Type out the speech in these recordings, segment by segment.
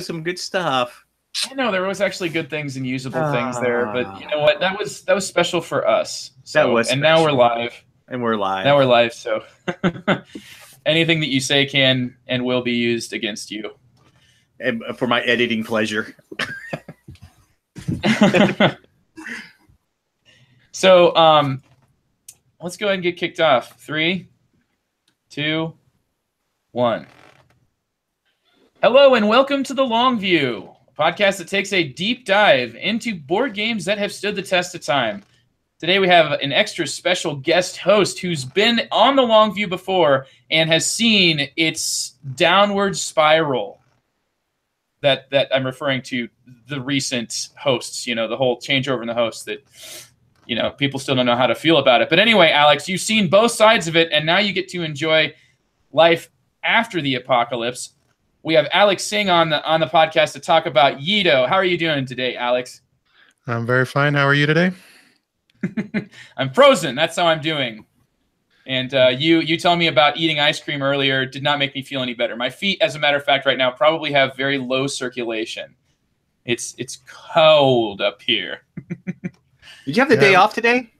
was some good stuff. I know there was actually good things and usable things there, but you know what? That was special for us. So, That was and now we're live. And we're live. Now we're live, so anything that you say can and will be used against you. And for my editing pleasure. So, let's go ahead and get kicked off. 3, 2, 1. Hello and welcome to The Long View, a podcast that takes a deep dive into board games that have stood the test of time. Today we have an extra special guest host who's been on The Long View before and has seen its downward spiral. That I'm referring to the recent hosts, you know, the whole changeover in the hosts that, you know, people still don't know how to feel about it. But anyway, Alex, you've seen both sides of it, and now you get to enjoy life after the apocalypse. We have Alex Singh on the podcast to talk about Yedo. How are you doing today, Alex? I'm very fine. How are you today? I'm frozen. That's how I'm doing. And you telling me about eating ice cream earlier did not make me feel any better. My feet, as a matter of fact, right now probably have very low circulation. It's cold up here. Did you have the day off today?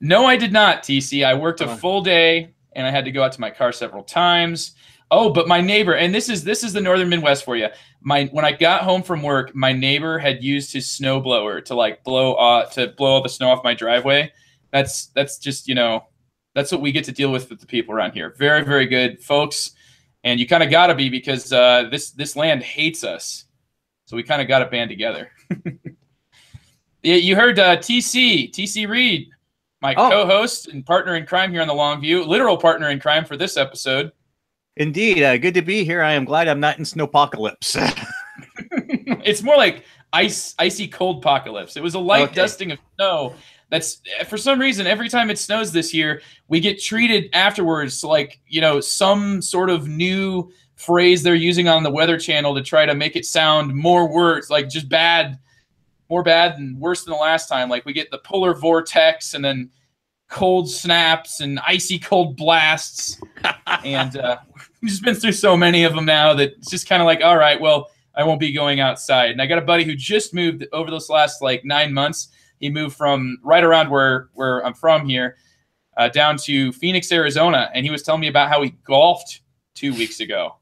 No, I did not, TC. I worked a full day, and I had to go out to my car several times. Oh, but my neighbor, and this is the northern Midwest for you. When I got home from work, my neighbor had used his snowblower to like blow all the snow off my driveway. That's just, you know, that's what we get to deal with the people around here. Very, very good folks, and you kind of got to be because this land hates us, so we kind of got to band together. Yeah, you heard TC Reed, my co-host and partner in crime here on The Long View, literal partner in crime for this episode. Indeed. Good to be here. I am glad I'm not in snowpocalypse. It's more like icy cold apocalypse. It was a light dusting of snow. That's, for some reason, every time it snows this year, we get treated afterwards to, like, you know, some sort of new phrase they're using on the Weather Channel to try to make it sound more worse, like just bad, more bad and worse than the last time. Like we get the polar vortex and then cold snaps and icy cold blasts. And we've just been through so many of them now that it's just kind of like, all right, well, I won't be going outside. And I got a buddy who just moved over those last like 9 months. He moved from right around where I'm from here down to Phoenix, Arizona. And he was telling me about how he golfed 2 weeks ago.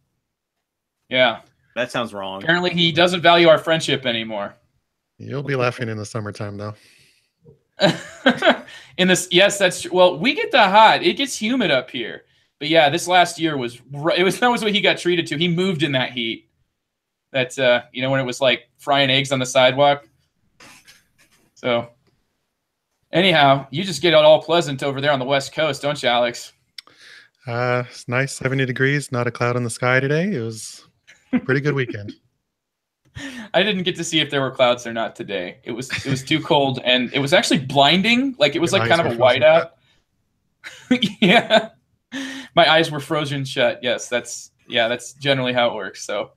Yeah. That sounds wrong. Apparently he doesn't value our friendship anymore. You'll be laughing in the summertime, though. Yes, that's true. Well, we get the hot. It gets humid up here. But yeah, this last year that was what he got treated to. He moved in that heat. That's you know, when it was like frying eggs on the sidewalk. So anyhow, you just get it all pleasant over there on the West Coast, don't you, Alex? It's nice, 70 degrees, not a cloud in the sky today. It was a pretty good weekend. I didn't get to see if there were clouds or not today. It was too cold, and it was actually blinding. Like it was like kind of a whiteout. Yeah, my eyes were frozen shut. Yes, that's generally how it works. So,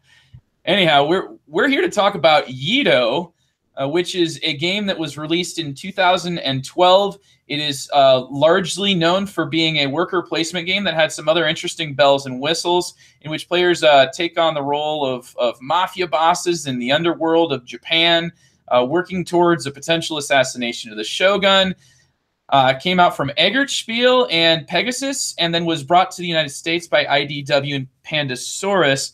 anyhow, we're here to talk about Yedo, which is a game that was released in 2012. It is largely known for being a worker placement game that had some other interesting bells and whistles, in which players take on the role of mafia bosses in the underworld of Japan, working towards a potential assassination of the Shogun. Came out from Eggertspiel and Pegasus, and then was brought to the United States by IDW and Pandasaurus.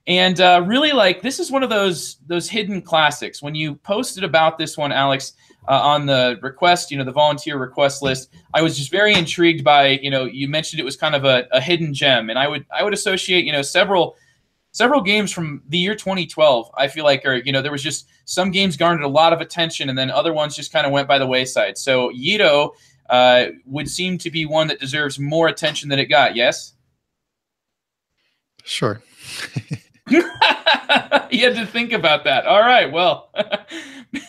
And really, like, this is one of those hidden classics. When you posted about this one, Alex, on the request, you know, the volunteer request list, I was just very intrigued by, you know, you mentioned it was kind of a hidden gem, and I would associate, you know, several games from the year 2012. I feel like, you know, there was just some games garnered a lot of attention, and then other ones just kind of went by the wayside. So Yedo would seem to be one that deserves more attention than it got. Yes. Sure. You had to think about that. All right. Well,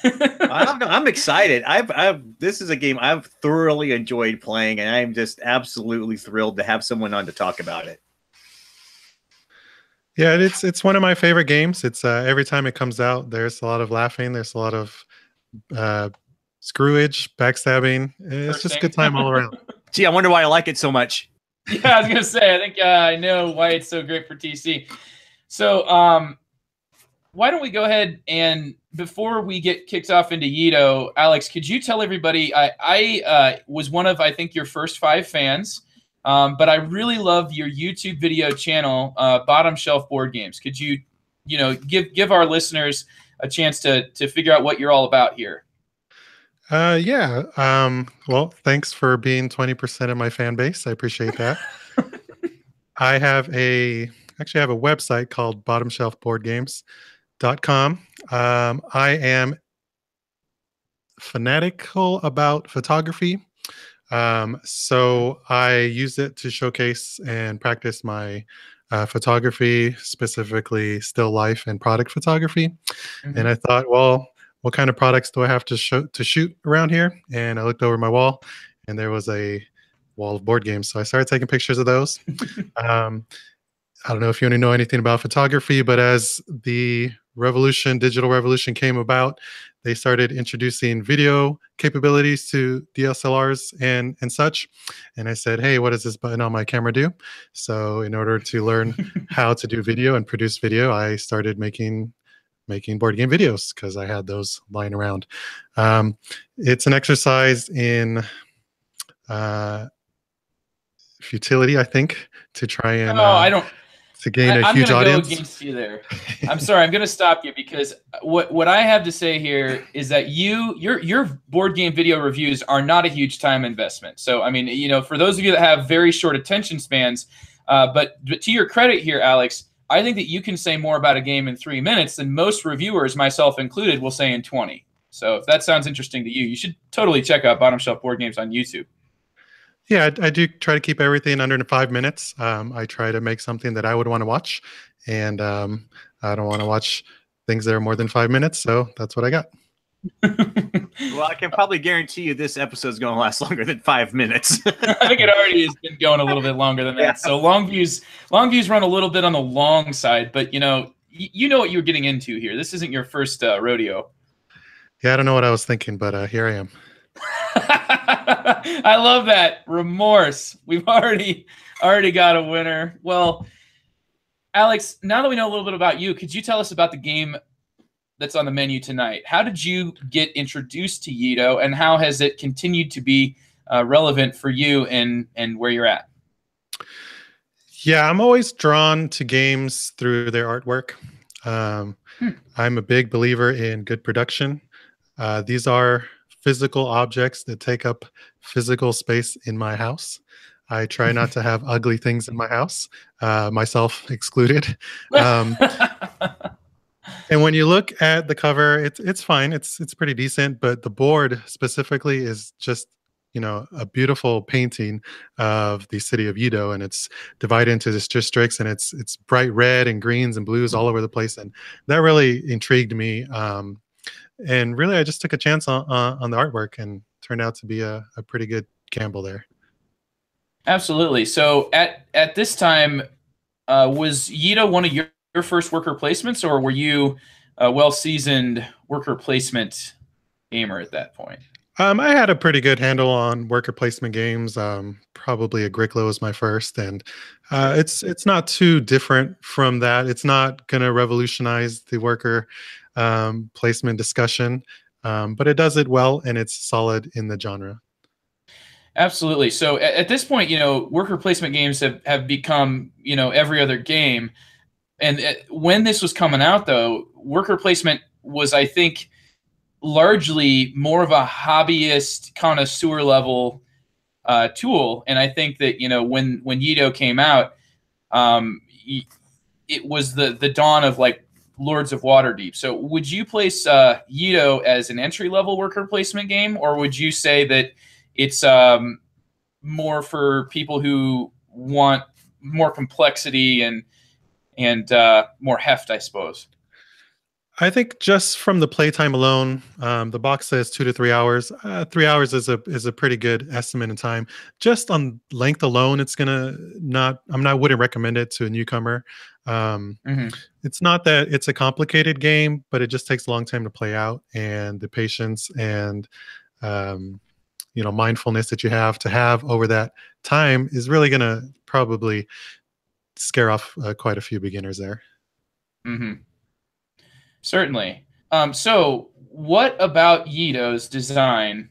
I'm excited. This is a game I've thoroughly enjoyed playing, and I'm just absolutely thrilled to have someone on to talk about it. Yeah, it's one of my favorite games. It's every time it comes out, there's a lot of laughing. There's a lot of screwage, backstabbing. It's just a good time all around. Gee, I wonder why I like it so much. Yeah, I was gonna say, I think I know why it's so great for TC. So, why don't we go ahead and before we get kicked off into Yedo, Alex, could you tell everybody? I was one of, I think, your first 5 fans, but I really love your YouTube video channel, Bottom Shelf Board Games. Could you, give our listeners a chance to figure out what you're all about here? Yeah. Well, thanks for being 20% of my fan base. I appreciate that. I actually have a website called bottomshelfboardgames.com. I am fanatical about photography. So I use it to showcase and practice my photography, specifically still life and product photography. Mm-hmm. And I thought, well, what kind of products do I have to shoot around here? And I looked over my wall, and there was a wall of board games. So I started taking pictures of those. I don't know if you want to know anything about photography, but as the digital revolution came about, they started introducing video capabilities to DSLRs and such. And I said, hey, what does this button on my camera do? So in order to learn how to do video and produce video, I started making board game videos because I had those lying around. It's an exercise in futility, I think, to try and to gain a huge audience. I'm going to go against you there. I'm sorry, I'm going to stop you because what I have to say here is that your board game video reviews are not a huge time investment. So I mean, for those of you that have very short attention spans, but to your credit here, Alex, I think that you can say more about a game in 3 minutes than most reviewers, myself included, will say in 20. So if that sounds interesting to you, you should totally check out Bottom Shelf Board Games on YouTube. Yeah, I do try to keep everything under 5 minutes. I try to make something that I would want to watch, and I don't want to watch things that are more than 5 minutes, so that's what I got. Well, I can probably guarantee you this episode is going to last longer than 5 minutes. I think it already has been going a little bit longer than that. Yeah. So long views run a little bit on the long side, but you know what you're getting into here. This isn't your first rodeo. Yeah, I don't know what I was thinking, but here I am. I love that remorse. We've already got a winner. Well, Alex, now that we know a little bit about you, could you tell us about the game that's on the menu tonight? How did you get introduced to Yedo, and how has it continued to be relevant for you and where you're at? Yeah, I'm always drawn to games through their artwork. I'm a big believer in good production. These are physical objects that take up physical space in my house. I try not to have ugly things in my house, myself excluded. And when you look at the cover, it's fine. It's pretty decent, but the board specifically is just, a beautiful painting of the city of Yedo, and it's divided into these districts, and it's bright red and greens and blues all over the place, and that really intrigued me. And really, I just took a chance on the artwork, and turned out to be a pretty good gamble there. Absolutely. So at this time, was Yedo one of your first worker placements, or were you a well-seasoned worker placement gamer at that point? I had a pretty good handle on worker placement games. Probably Agricola was my first, and it's not too different from that. It's not going to revolutionize the worker placement discussion, but it does it well, and it's solid in the genre. Absolutely. So at this point, worker placement games have become, every other game. And when this was coming out, though, worker placement was, I think, largely more of a hobbyist connoisseur level tool. And I think that, when Yedo came out, it was the dawn of like Lords of Waterdeep. So would you place Yedo as an entry level worker placement game, or would you say that it's more for people who want more complexity and more heft, I suppose? I think just from the playtime alone, the box says 2 to 3 hours. 3 hours is a pretty good estimate in time. Just on length alone, it's wouldn't recommend it to a newcomer. It's not that it's a complicated game, but it just takes a long time to play out, and the patience and mindfulness that you have to have over that time is really going to probably scare off quite a few beginners there. Certainly. So what about Yedo's design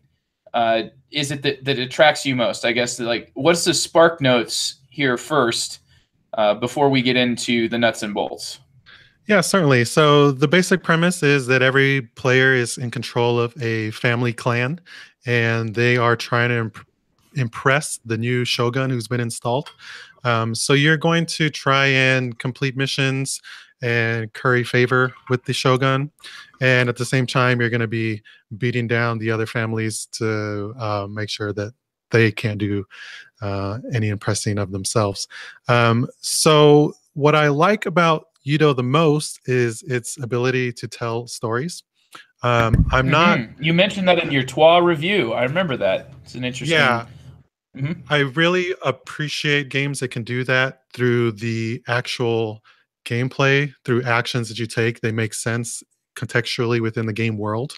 is it that attracts you most? I guess, like, what's the spark notes here first before we get into the nuts and bolts? Yeah, certainly. So the basic premise is that every player is in control of a family clan, and they are trying to impress the new shogun who's been installed. So you're going to try and complete missions and curry favor with the shogun, and at the same time, you're going to be beating down the other families to make sure that they can't do any impressing of themselves. So what I like about Yedo the most is its ability to tell stories. I'm not. You mentioned that in your TWA review. I remember that. It's an interesting. Yeah, I really appreciate games that can do that through the actual gameplay, through actions that you take. They make sense contextually within the game world.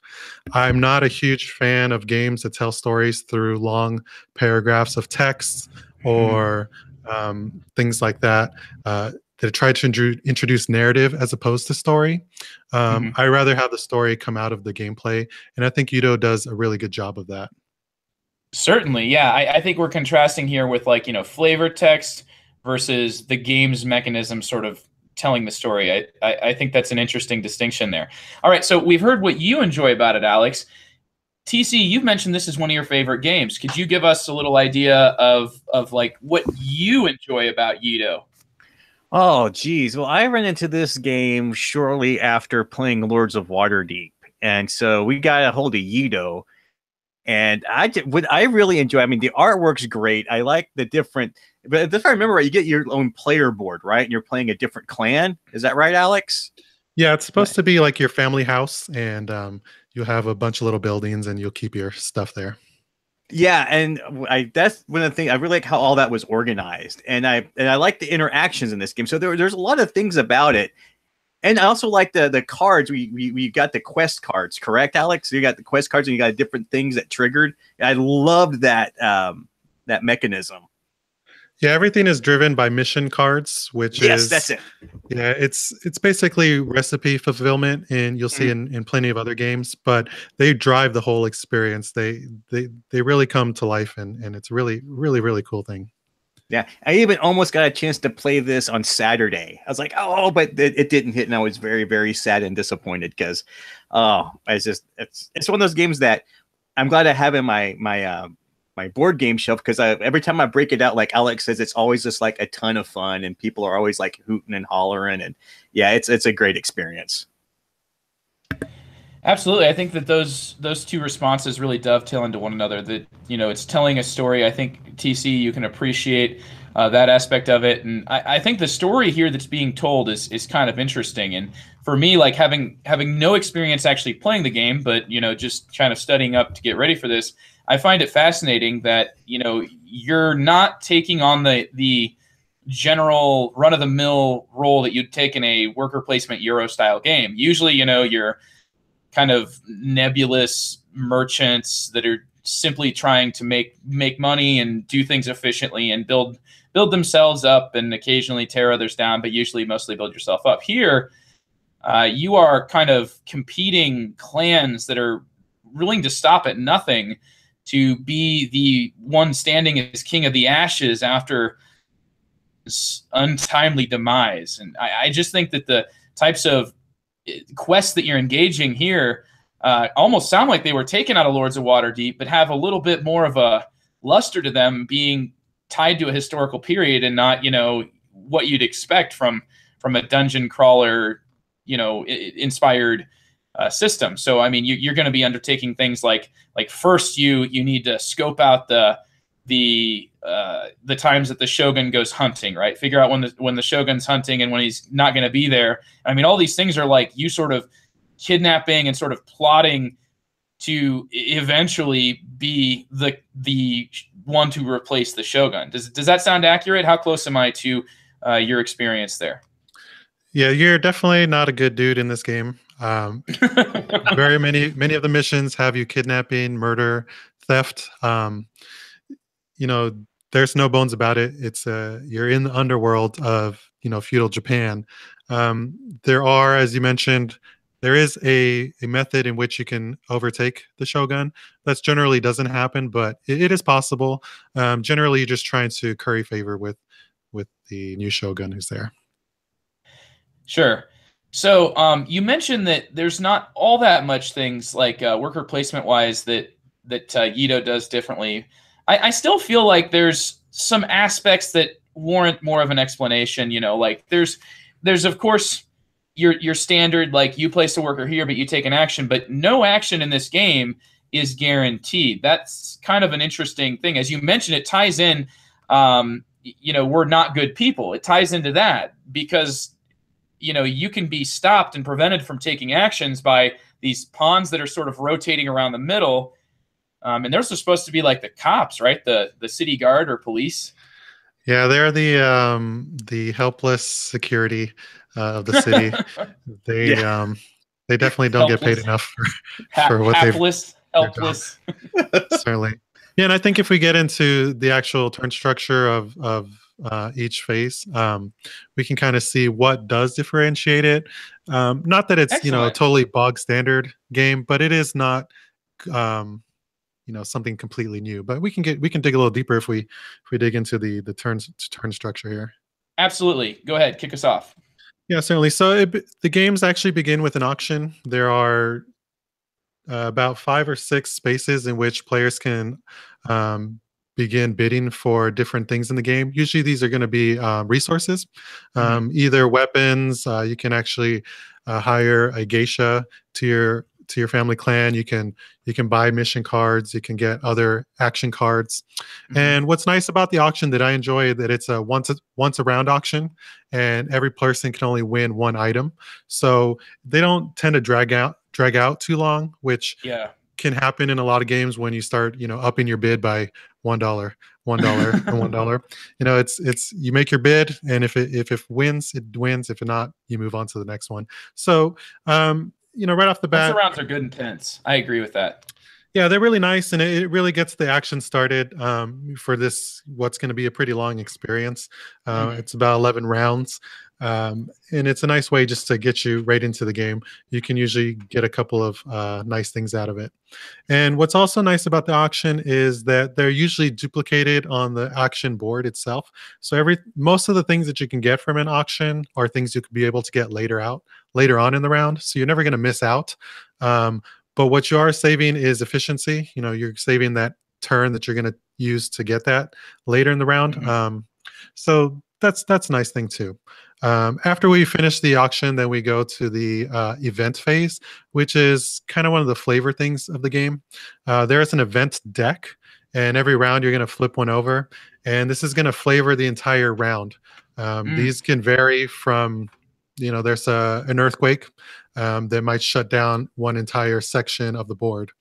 I'm not a huge fan of games that tell stories through long paragraphs of text or things like that. That try to introduce narrative as opposed to story. I rather have the story come out of the gameplay, and I think Yedo does a really good job of that. Certainly, yeah. I think we're contrasting here with, like, flavor text versus the game's mechanism sort of telling the story. I think that's an interesting distinction there. All right, so we've heard what you enjoy about it, Alex. TC, you've mentioned this is one of your favorite games. Could you give us a little idea of like what you enjoy about Yedo? Oh, geez. Well, I ran into this game shortly after playing Lords of Waterdeep. And so we got a hold of Yedo. And I really enjoy, I mean, the artwork's great. I like the different, but if I remember right, you get your own player board, right? And you're playing a different clan. Is that right, Alex? Yeah, it's supposed to be like your family house, and you'll have a bunch of little buildings, and you'll keep your stuff there. Yeah, and that's one of the things I really like how all that was organized, and I like the interactions in this game. So there's a lot of things about it, and I also like the cards. We got the quest cards, correct, Alex? So you got the quest cards, and you got different things that triggered. I loved that that mechanism. Yeah, everything is driven by mission cards, which is that's it. Yeah, it's basically recipe fulfillment, and you'll see in plenty of other games, but they drive the whole experience. They really come to life, and it's really cool thing. Yeah, I even almost got a chance to play this on Saturday. I was like, oh, but it didn't hit, and I was very, very sad and disappointed because, it's one of those games that I'm glad I have in my board game shelf, because every time I break it out, like Alex says, it's always just like a ton of fun, and people are always like hooting and hollering, and yeah, it's a great experience. Absolutely. I think that those two responses really dovetail into one another. That, it's telling a story. I think, TC, you can appreciate that aspect of it, and I think the story here that's being told is kind of interesting. And for me, like having no experience actually playing the game, but just kind of studying up to get ready for this, I find it fascinating that you're not taking on the general run-of-the-mill role that you'd take in a worker placement Euro style game. Usually, you're kind of nebulous merchants that are simply trying to make money and do things efficiently and build themselves up and occasionally tear others down, but usually mostly build yourself up. Here, you are kind of competing clans that are willing to stop at nothing to be the one standing as king of the ashes after this untimely demise. And I just think that the types of quests that you're engaging here almost sound like they were taken out of Lords of Waterdeep, but have a little bit more of a luster to them, being tied to a historical period and not, what you'd expect from a dungeon crawler, inspired system. So, I mean, you're going to be undertaking things like first you need to scope out the times that the Shogun goes hunting, right? Figure out when the Shogun's hunting and when he's not going to be there. I mean, all these things are like you sort of kidnapping and sort of plotting to eventually be the one to replace the Shogun. Does that sound accurate? How close am I to your experience there? Yeah, you're definitely not a good dude in this game. Very many of the missions have you kidnapping, murder, theft. There's no bones about it. It's you're in the underworld of feudal Japan. There are, as you mentioned, There is a method in which you can overtake the Shogun. That generally doesn't happen, but it is possible. Generally, you're just trying to curry favor with the new Shogun who's there. Sure. So you mentioned that there's not all that much things like worker placement wise that Yedo does differently. I still feel like there's some aspects that warrant more of an explanation. You know, like there's of course your standard, like you place a worker here, but you take an action, but no action in this game is guaranteed. That's kind of an interesting thing. As you mentioned, it ties in, you know, we're not good people. It ties into that because, you know, you can be stopped and prevented from taking actions by these pawns that are sort of rotating around the middle. And those are supposed to be like the cops, right? The city guard or police. Yeah, they're the helpless security of the city. They definitely don't get paid enough for what helpless. Certainly. Yeah, and I think if we get into the actual turn structure of each phase, we can kind of see what does differentiate it. Not that it's, you know, a totally bog standard game, but it is not, you know, something completely new. But we can dig a little deeper if we dig into the turn structure here. Absolutely. Go ahead, kick us off. Yeah, certainly. So the games actually begin with an auction. There are about 5 or 6 spaces in which players can begin bidding for different things in the game. Usually these are going to be resources, either weapons. You can actually hire a geisha to your family clan. You can buy mission cards. You can get other action cards. And what's nice about the auction that I enjoy that it's a once a round auction, and every person can only win one item. So they don't tend to drag out too long, which can happen in a lot of games when you start, you know, upping your bid by $1, $1, and $1. You know, it's you make your bid, and if it wins, it wins. If not, you move on to the next one. So you know, right off the bat, once rounds are good and tense. I agree with that. Yeah, they're really nice, and it really gets the action started for this, what's going to be a pretty long experience. It's about 11 rounds, and it's a nice way just to get you right into the game. You can usually get a couple of nice things out of it. And what's also nice about the auction is that they're usually duplicated on the auction board itself. So most of the things that you can get from an auction are things you could be able to get later on in the round. So you're never going to miss out. But what you are saving is efficiency. You know, you're saving that turn that you're going to use to get that later in the round. So that's a nice thing too. After we finish the auction, then we go to the event phase, which is kind of one of the flavor things of the game. There is an event deck, and every round you're going to flip one over, and this is going to flavor the entire round. These can vary from, you know, there's an earthquake that might shut down one entire section of the board.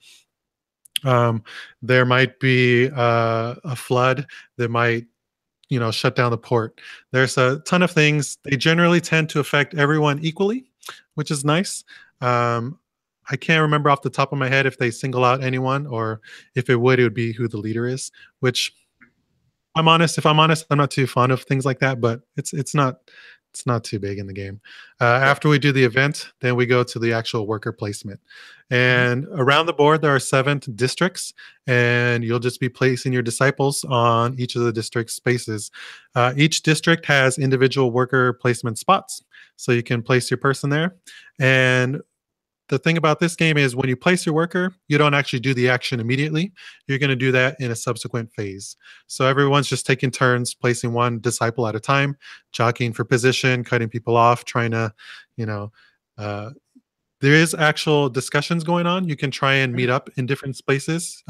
There might be a flood that might, you know, shut down the port. There's a ton of things. They generally tend to affect everyone equally, which is nice. I can't remember off the top of my head if they single out anyone, or if it would be who the leader is, which if I'm honest, I'm not too fond of things like that, but it's not too big in the game. After we do the event, then we go to the actual worker placement. And around the board, there are 7 districts, and you'll just be placing your disciples on each of the district spaces. Each district has individual worker placement spots, so you can place your person there. And the thing about this game is when you place your worker, you don't actually do the action immediately. You're going to do that in a subsequent phase. So everyone's just taking turns placing one disciple at a time, jockeying for position, cutting people off, trying to, you know, there is actual discussions going on. You can try and meet up in different spaces.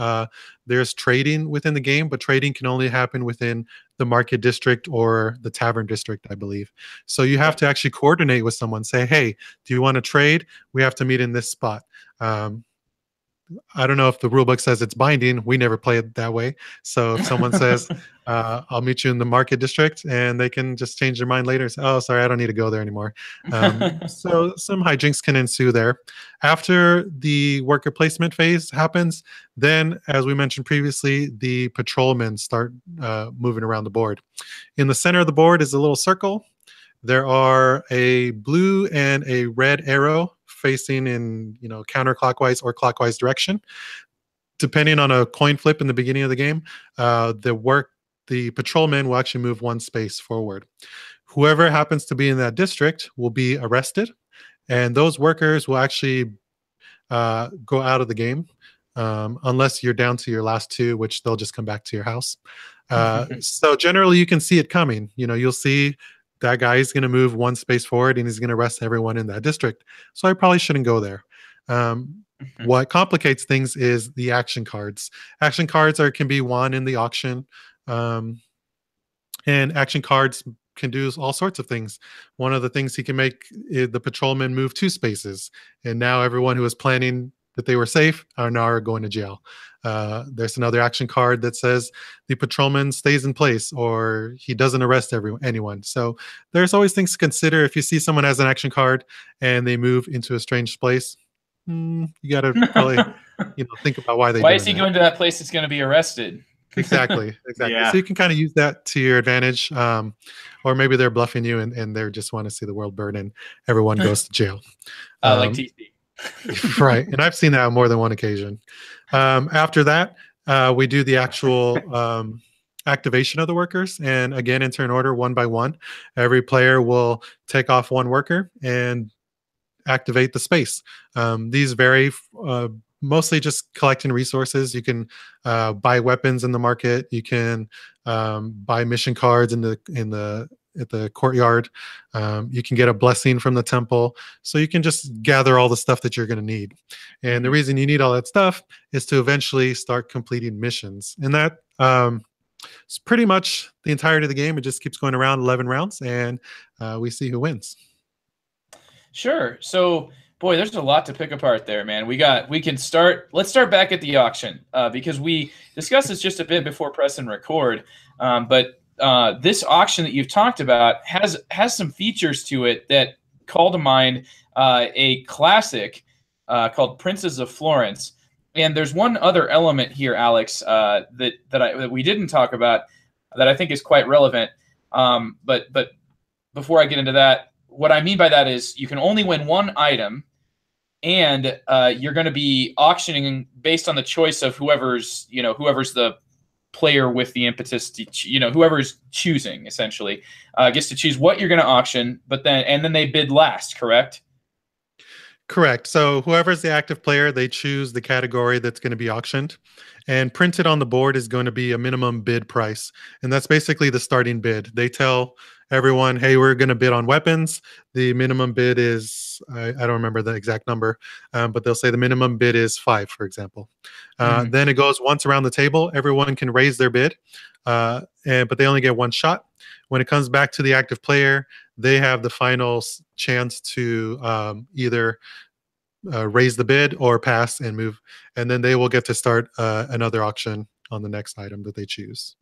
There's trading within the game, but trading can only happen within the market district or the tavern district, I believe. So you have to actually coordinate with someone, say, hey, do you want to trade? We have to meet in this spot. I don't know if the rulebook says it's binding. We never play it that way. So if someone says, I'll meet you in the market district, and they can just change their mind later and say, oh, sorry, I don't need to go there anymore. So some hijinks can ensue there. After the worker placement phase happens, then, as we mentioned previously, the patrolmen start moving around the board. In the center of the board is a little circle. There are a blue and a red arrow facing in counterclockwise or clockwise direction. Depending on a coin flip in the beginning of the game, the patrolman will actually move one space forward. Whoever happens to be in that district will be arrested, and those workers will actually go out of the game unless you're down to your last two, which they'll just come back to your house. So generally, you can see it coming. You'll see that guy is going to move one space forward, and he's going to arrest everyone in that district. So I probably shouldn't go there. What complicates things is the action cards. Action cards can be won in the auction, and action cards can do all sorts of things. One of the things he can make is the patrolman move 2 spaces, and now everyone who was planning that they were safe are now going to jail. There's another action card that says the patrolman stays in place, or he doesn't arrest anyone. So there's always things to consider. If you see someone has an action card and they move into a strange place, you got to probably think about why why is he going to that place that's going to be arrested. Exactly. Yeah. So you can kind of use that to your advantage, or maybe they're bluffing you and they just want to see the world burn and everyone goes to jail. Like TC. Right. And I've seen that on more than one occasion. After that, we do the actual activation of the workers, and again, in turn order, one by one. Every player will take off one worker and activate the space. These vary, mostly just collecting resources. You can buy weapons in the market. You can buy mission cards at the courtyard. You can get a blessing from the temple. So you can just gather all the stuff that you're going to need. And the reason you need all that stuff is to eventually start completing missions. And that is pretty much the entirety of the game. It just keeps going around 11 rounds, and we see who wins. Sure. So, boy, there's a lot to pick apart there, man. Let's start back at the auction, because we discussed this just a bit before press and record. But this auction that you've talked about has some features to it that call to mind a classic called Princes of Florence. And there's one other element here, Alex, that we didn't talk about that I think is quite relevant. But before I get into that, what I mean by that is you can only win one item, and you're going to be auctioning based on the choice of whoever's the player with the impetus to, whoever's choosing essentially gets to choose what you're going to auction, and then they bid last, correct? Correct. So whoever's the active player, they choose the category that's going to be auctioned, and printed on the board is going to be a minimum bid price. And that's basically the starting bid. They tell everyone, hey, we're going to bid on weapons. The minimum bid is, I don't remember the exact number, but they'll say the minimum bid is 5, for example. Then it goes once around the table. Everyone can raise their bid, but they only get one shot. When it comes back to the active player, they have the final chance to either raise the bid or pass and move, and then they will get to start another auction on the next item that they choose.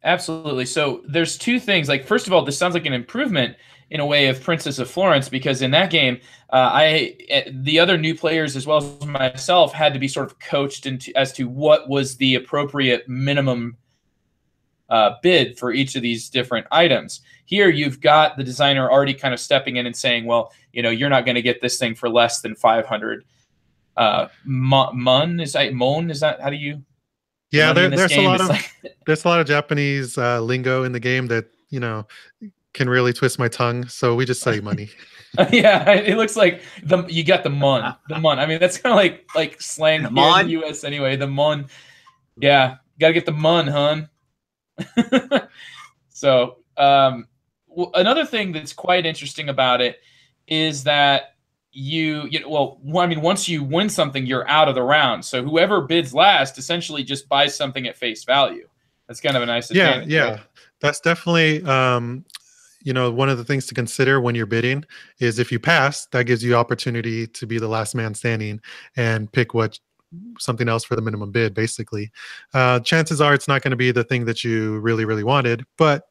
Absolutely. So there's 2 things. Like, first of all, this sounds like an improvement in a way of Princess of Florence, because in that game, the other new players as well as myself had to be sort of coached as to what was the appropriate minimum bid for each of these different items. Here, you've got the designer already kind of stepping in and saying, well, you're not going to get this thing for less than 500 mon. Is that how do you? Yeah, there's a lot of Japanese lingo in the game that can really twist my tongue. So we just say money. Yeah, it looks like you got the mon. The mon. I mean, that's kind of like slang here in the U.S. anyway. The mon. Yeah, got to get the mon, hun. So another thing that's quite interesting about it is that once you win something, you're out of the round. So whoever bids last essentially just buys something at face value. That's kind of a nice advantage. Yeah, right? That's definitely one of the things to consider when you're bidding is if you pass, that gives you opportunity to be the last man standing and pick something else for the minimum bid, basically. Chances are it's not going to be the thing that you really, really wanted, but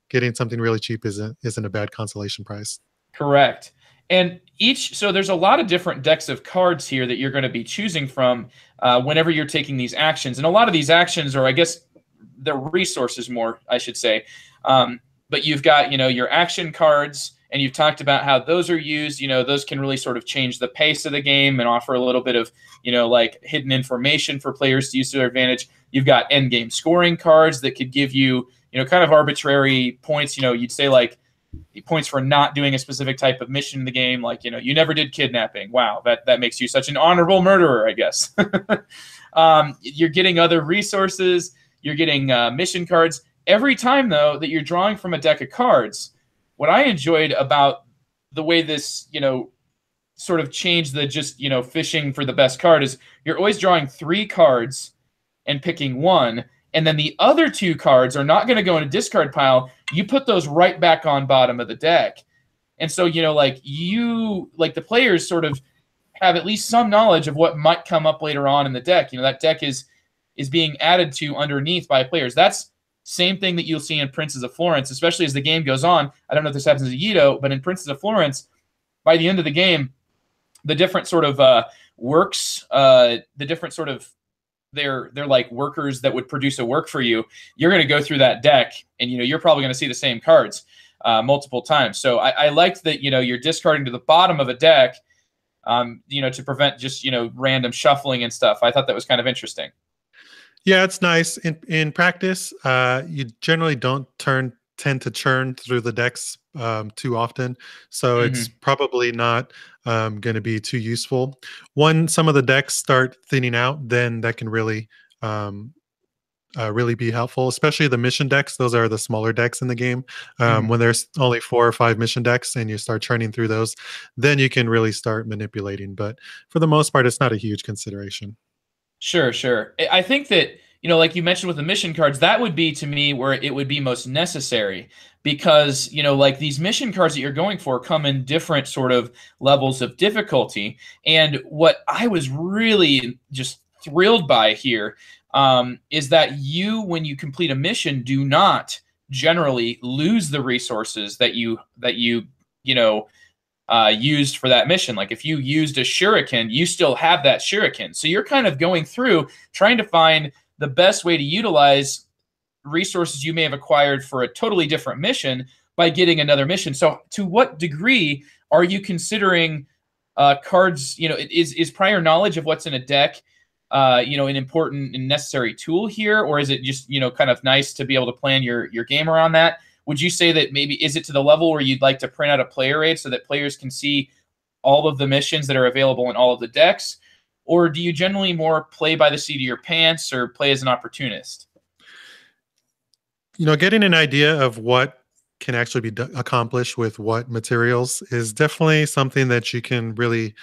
getting something really cheap isn't a bad consolation prize. Correct. And so there's a lot of different decks of cards here that you're going to be choosing from whenever you're taking these actions. And a lot of these actions are, I guess, they're resources more, I should say. But you've got, your action cards, and you've talked about how those are used. Those can really sort of change the pace of the game and offer a little bit of, like hidden information for players to use to their advantage. You've got end game scoring cards that could give you, kind of arbitrary points. You'd say like points for not doing a specific type of mission in the game. Like, you never did kidnapping. Wow. That makes you such an honorable murderer, I guess. You're getting other resources. You're getting mission cards. Every time, though, that you're drawing from a deck of cards, what I enjoyed about the way this, sort of changed the just, fishing for the best card is you're always drawing 3 cards and picking one, and then the other 2 cards are not going to go in a discard pile. You put those right back on bottom of the deck. And so, like the players sort of have at least some knowledge of what might come up later on in the deck. That deck is being added to underneath by players. That's same thing that you'll see in Princes of Florence, especially as the game goes on. I don't know if this happens in Yedo, but in Princes of Florence, by the end of the game, the different sort of works, the different sort of they're like workers that would produce a work for you. You're going to go through that deck, and you're probably going to see the same cards multiple times. So I liked that you're discarding to the bottom of a deck, to prevent just random shuffling and stuff. I thought that was kind of interesting. Yeah, it's nice. In practice, you generally don't tend to churn through the decks too often, so it's probably not going to be too useful. When some of the decks start thinning out, then that can really really be helpful, especially the mission decks. Those are the smaller decks in the game. When there's only 4 or 5 mission decks and you start churning through those, then you can really start manipulating. But for the most part, it's not a huge consideration. Sure. I think that, like you mentioned with the mission cards, that would be to me where it would be most necessary, because, like these mission cards that you're going for come in different sort of levels of difficulty. And what I was really just thrilled by here is that when you complete a mission, do not generally lose the resources that you used for that mission. Like if you used a shuriken, you still have that shuriken. So you're kind of going through trying to find the best way to utilize resources you may have acquired for a totally different mission by getting another mission. So to what degree are you considering cards, is prior knowledge of what's in a deck, an important and necessary tool here? Or is it just, kind of nice to be able to plan your game around that? Would you say that maybe is it to the level where you'd like to print out a player aid so that players can see all of the missions that are available in all of the decks? Or do you generally more play by the seat of your pants or play as an opportunist? Getting an idea of what can actually be accomplished with what materials is definitely something that you can really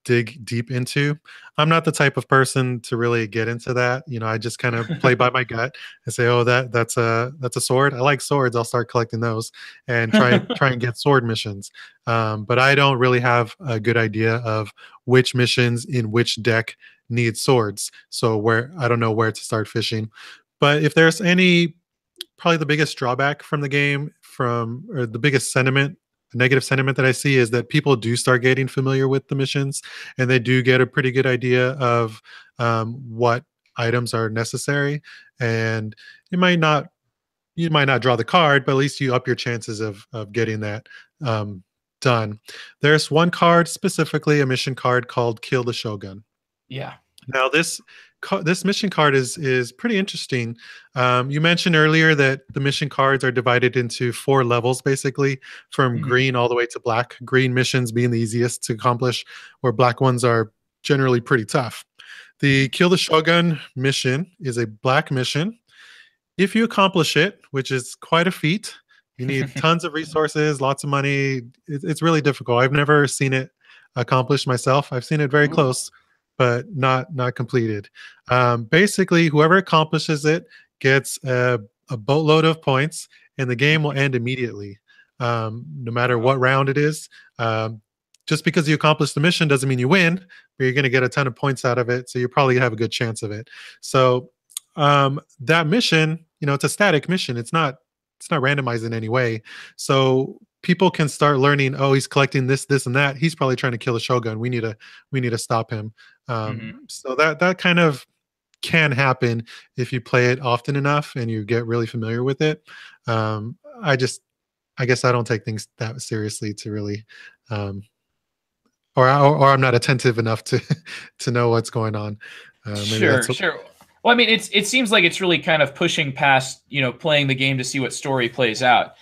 dig deep into. I'm not the type of person to really get into that. I just kind of play by my gut and say, oh, that's a sword. I like swords. I'll start collecting those and try and get sword missions. But I don't really have a good idea of which missions in which deck need swords. So I don't know where to start fishing. But if there's probably the biggest drawback from the game, or the biggest negative sentiment that I see, is that people do start getting familiar with the missions, and they do get a pretty good idea of what items are necessary. And you might not draw the card, but at least you up your chances of getting that done. There's one card specifically, a mission card called Kill the Shogun. Yeah. Now this mission card is pretty interesting. You mentioned earlier that the mission cards are divided into 4 levels, basically, from green all the way to black. Green missions being the easiest to accomplish, where black ones are generally pretty tough. The Kill the Shogun mission is a black mission. If you accomplish it, which is quite a feat, you need tons of resources, lots of money. It's really difficult. I've never seen it accomplished myself. I've seen it very close, but not completed. Basically, whoever accomplishes it gets a boatload of points, and the game will end immediately, no matter what round it is. Just because you accomplish the mission doesn't mean you win, but you're going to get a ton of points out of it, so you probably have a good chance of it. So that mission, it's a static mission. It's not randomized in any way. So people can start learning, oh, he's collecting this, and that. He's probably trying to kill a shogun. We need to stop him. So that kind of can happen if you play it often enough and you get really familiar with it. I guess I don't take things that seriously to really, um, or I'm not attentive enough to to know what's going on. Maybe Sure, that's sure. Well, I mean, it seems like it's really kind of pushing past, playing the game to see what story plays out.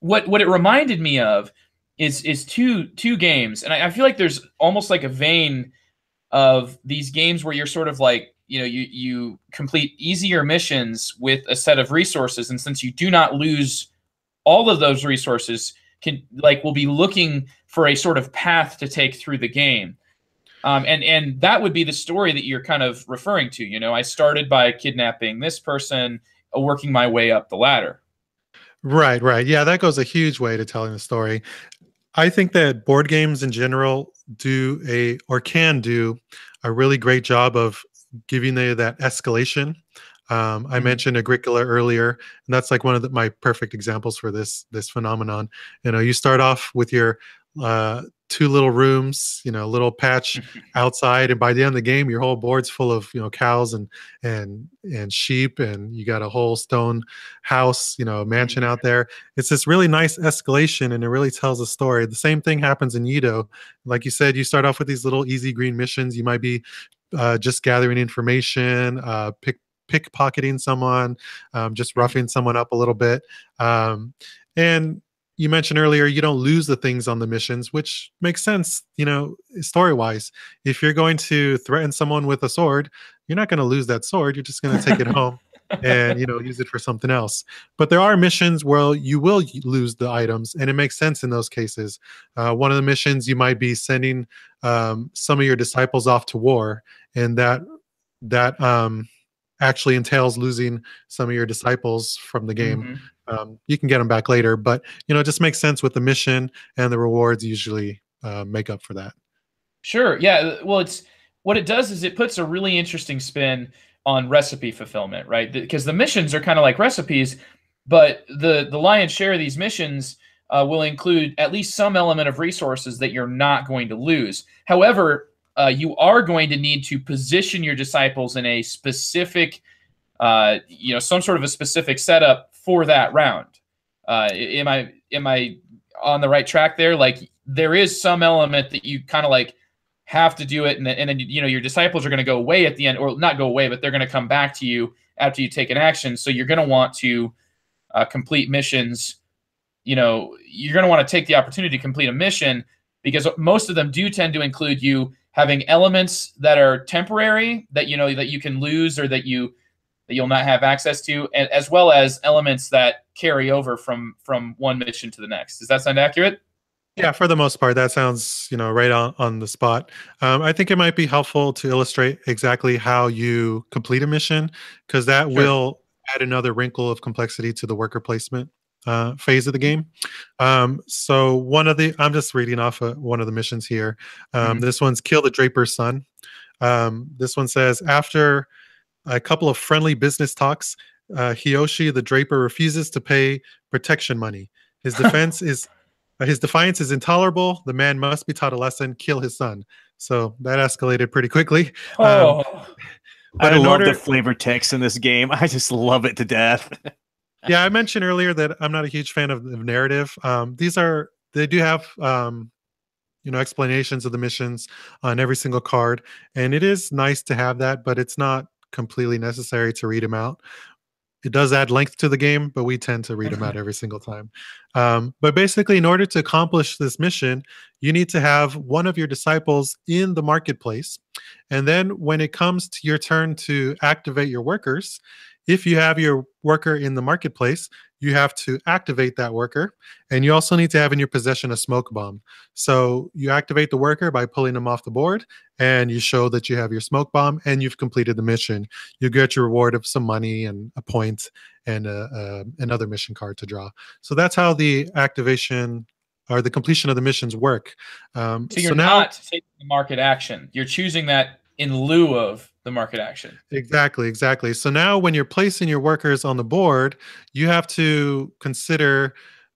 What it reminded me of is two games, and I feel like there's almost like a vein of these games where you're sort of like, you complete easier missions with a set of resources, and since you do not lose all of those resources, will be looking for a sort of path to take through the game. And that would be the story that you're kind of referring to. I started by kidnapping this person, working my way up the ladder. right, right. Yeah, that goes a huge way to telling the story. I think that board games in general can do a really great job of giving you that escalation. I mentioned Agricola earlier, and that's like one of my perfect examples for this phenomenon. You start off with your two little rooms, little patch outside, and by the end of the game, your whole board's full of cows and sheep, and you got a whole stone house, mansion out there. It's this really nice escalation, and it really tells a story. The same thing happens in Yedo. Like you said, you start off with these little easy green missions. You might be just gathering information, pickpocketing someone, just roughing someone up a little bit. And you mentioned earlier, you don't lose the things on the missions, which makes sense, story-wise. If you're going to threaten someone with a sword, you're not going to lose that sword. You're just going to take it home and, use it for something else. But there are missions where you will lose the items, and it makes sense in those cases. One of the missions, you might be sending some of your disciples off to war, and that actually entails losing some of your disciples from the game. You can get them back later, but it just makes sense with the mission, and the rewards usually make up for that. Sure. Yeah. Well, what it does is it puts a really interesting spin on recipe fulfillment, right? Because the missions are kind of like recipes, but the lion's share of these missions will include at least some element of resources that you're not going to lose. However, you are going to need to position your disciples in a specific, some sort of a specific setup for that round. Am I on the right track there? Like, there is some element that you kind of like have to do it, and then your disciples are going to go away at the end, or not go away, but they're going to come back to you after you take an action. So you're going to want to complete missions. You're going to want to take the opportunity to complete a mission, because most of them do tend to include you having elements that are temporary, that that you can lose, or that you'll not have access to, and as well as elements that carry over from one mission to the next. Does that sound accurate? Yeah, for the most part, that sounds right on the spot. I think it might be helpful to illustrate exactly how you complete a mission, because that will add another wrinkle of complexity to the worker placement phase of the game. So I'm just reading off one of the missions here. This one's Kill the Draper's Son. This one says, after a couple of friendly business talks, Hiyoshi the Draper refuses to pay protection money. His defiance is intolerable. The man must be taught a lesson. Kill his son. So that escalated pretty quickly. I love the flavor text in this game. I just love it to death. Yeah, I mentioned earlier that I'm not a huge fan of narrative. They do have explanations of the missions on every single card, and it is nice to have that, but it's not completely necessary to read them out. It does add length to the game, but we tend to read them out every single time. But basically, in order to accomplish this mission, you need to have one of your disciples in the marketplace. And then when it comes to your turn to activate your workers, if you have your worker in the marketplace, you have to activate that worker. And you also need to have in your possession a smoke bomb. So you activate the worker by pulling them off the board, and you show that you have your smoke bomb, and you've completed the mission. You get your reward of some money and a point and another mission card to draw. So that's how the activation or the completion of the missions work. So you're not taking the market action. You're choosing that in lieu of the market action. Exactly. So now when you're placing your workers on the board, you have to consider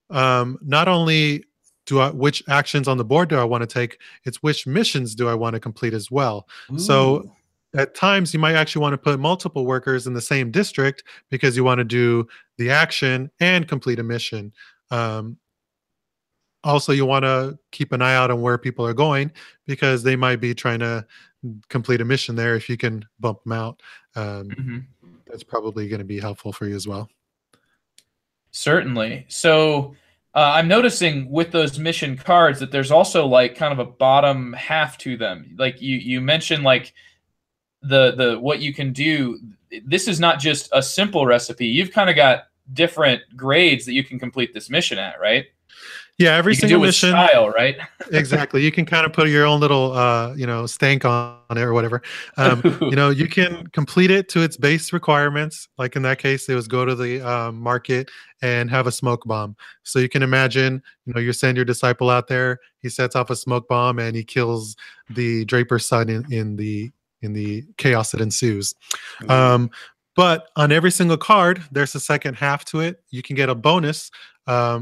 not only which actions on the board do I want to take, it's which missions do I want to complete as well. Ooh. So at times you might actually want to put multiple workers in the same district because you want to do the action and complete a mission. Um, Also, you want to keep an eye out on where people are going because they might be trying to complete a mission there. If you can bump them out, that's probably going to be helpful for you as well. Certainly. So I'm noticing with those mission cards that there's also like kind of a bottom half to them. Like you mentioned, like the what you can do. This is not just a simple recipe. You've kind of got different grades that you can complete this mission at, right? Yeah, every single mission, style, right? Exactly. You can kind of put your own little, stank on it or whatever. You can complete it to its base requirements. Like in that case, it was go to the market and have a smoke bomb. So you can imagine, you send your disciple out there. He sets off a smoke bomb and he kills the Draper's son in the chaos that ensues. But on every single card, there's a second half to it. You can get a bonus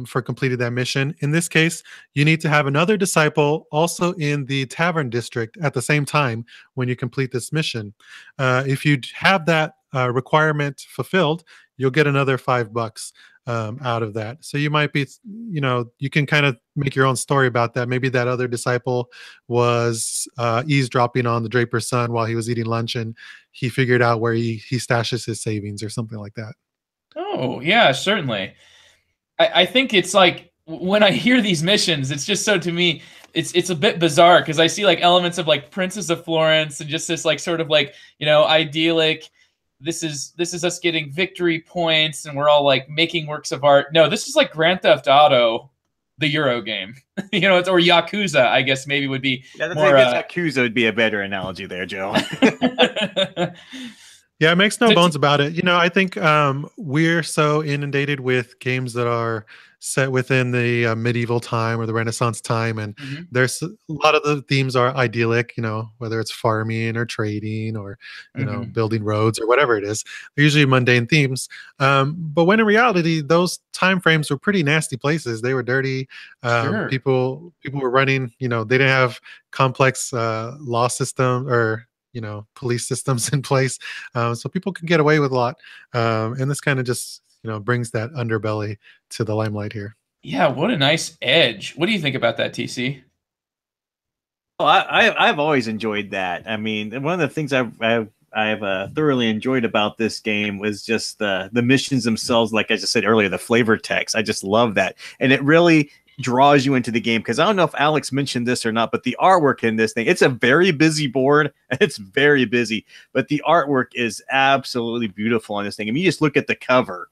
for completing that mission. In this case, you need to have another disciple also in the tavern district at the same time when you complete this mission. If you have that requirement fulfilled, you'll get another $5 out of that. So you might be, you can kind of make your own story about that. Maybe that other disciple was eavesdropping on the Draper's son while he was eating lunch, and he figured out where he stashes his savings or something like that. Oh, yeah, certainly. I think it's like when I hear these missions, it's just so, to me, it's a bit bizarre because I see like elements of like Princess of Florence and just this like sort of like, idyllic. This is us getting victory points and we're all like making works of art. No, this is like Grand Theft Auto, the Euro game. It's, or Yakuza, I guess maybe would be more. Yakuza would be a better analogy there, Joe. Yeah, it makes no bones about it. I think we're so inundated with games that are set within the medieval time or the Renaissance time, and there's a lot of the themes are idyllic. Whether it's farming or trading or building roads or whatever it is, they're usually mundane themes. But when in reality, those time frames were pretty nasty places. They were dirty. Sure. People were running. They didn't have complex law system or police systems in place, so people can get away with a lot, and this kind of just brings that underbelly to the limelight here. Yeah, what a nice edge. What do you think about that, TC? Oh, I've always enjoyed that. I mean, one of the things I've thoroughly enjoyed about this game was just the missions themselves. Like I just said earlier, the flavor text. I just love that, and it really draws you into the game, because I don't know if Alex mentioned this or not, but the artwork in this thing, it's a very busy board. It's very busy, but the artwork is absolutely beautiful on this thing. I mean, you just look at the cover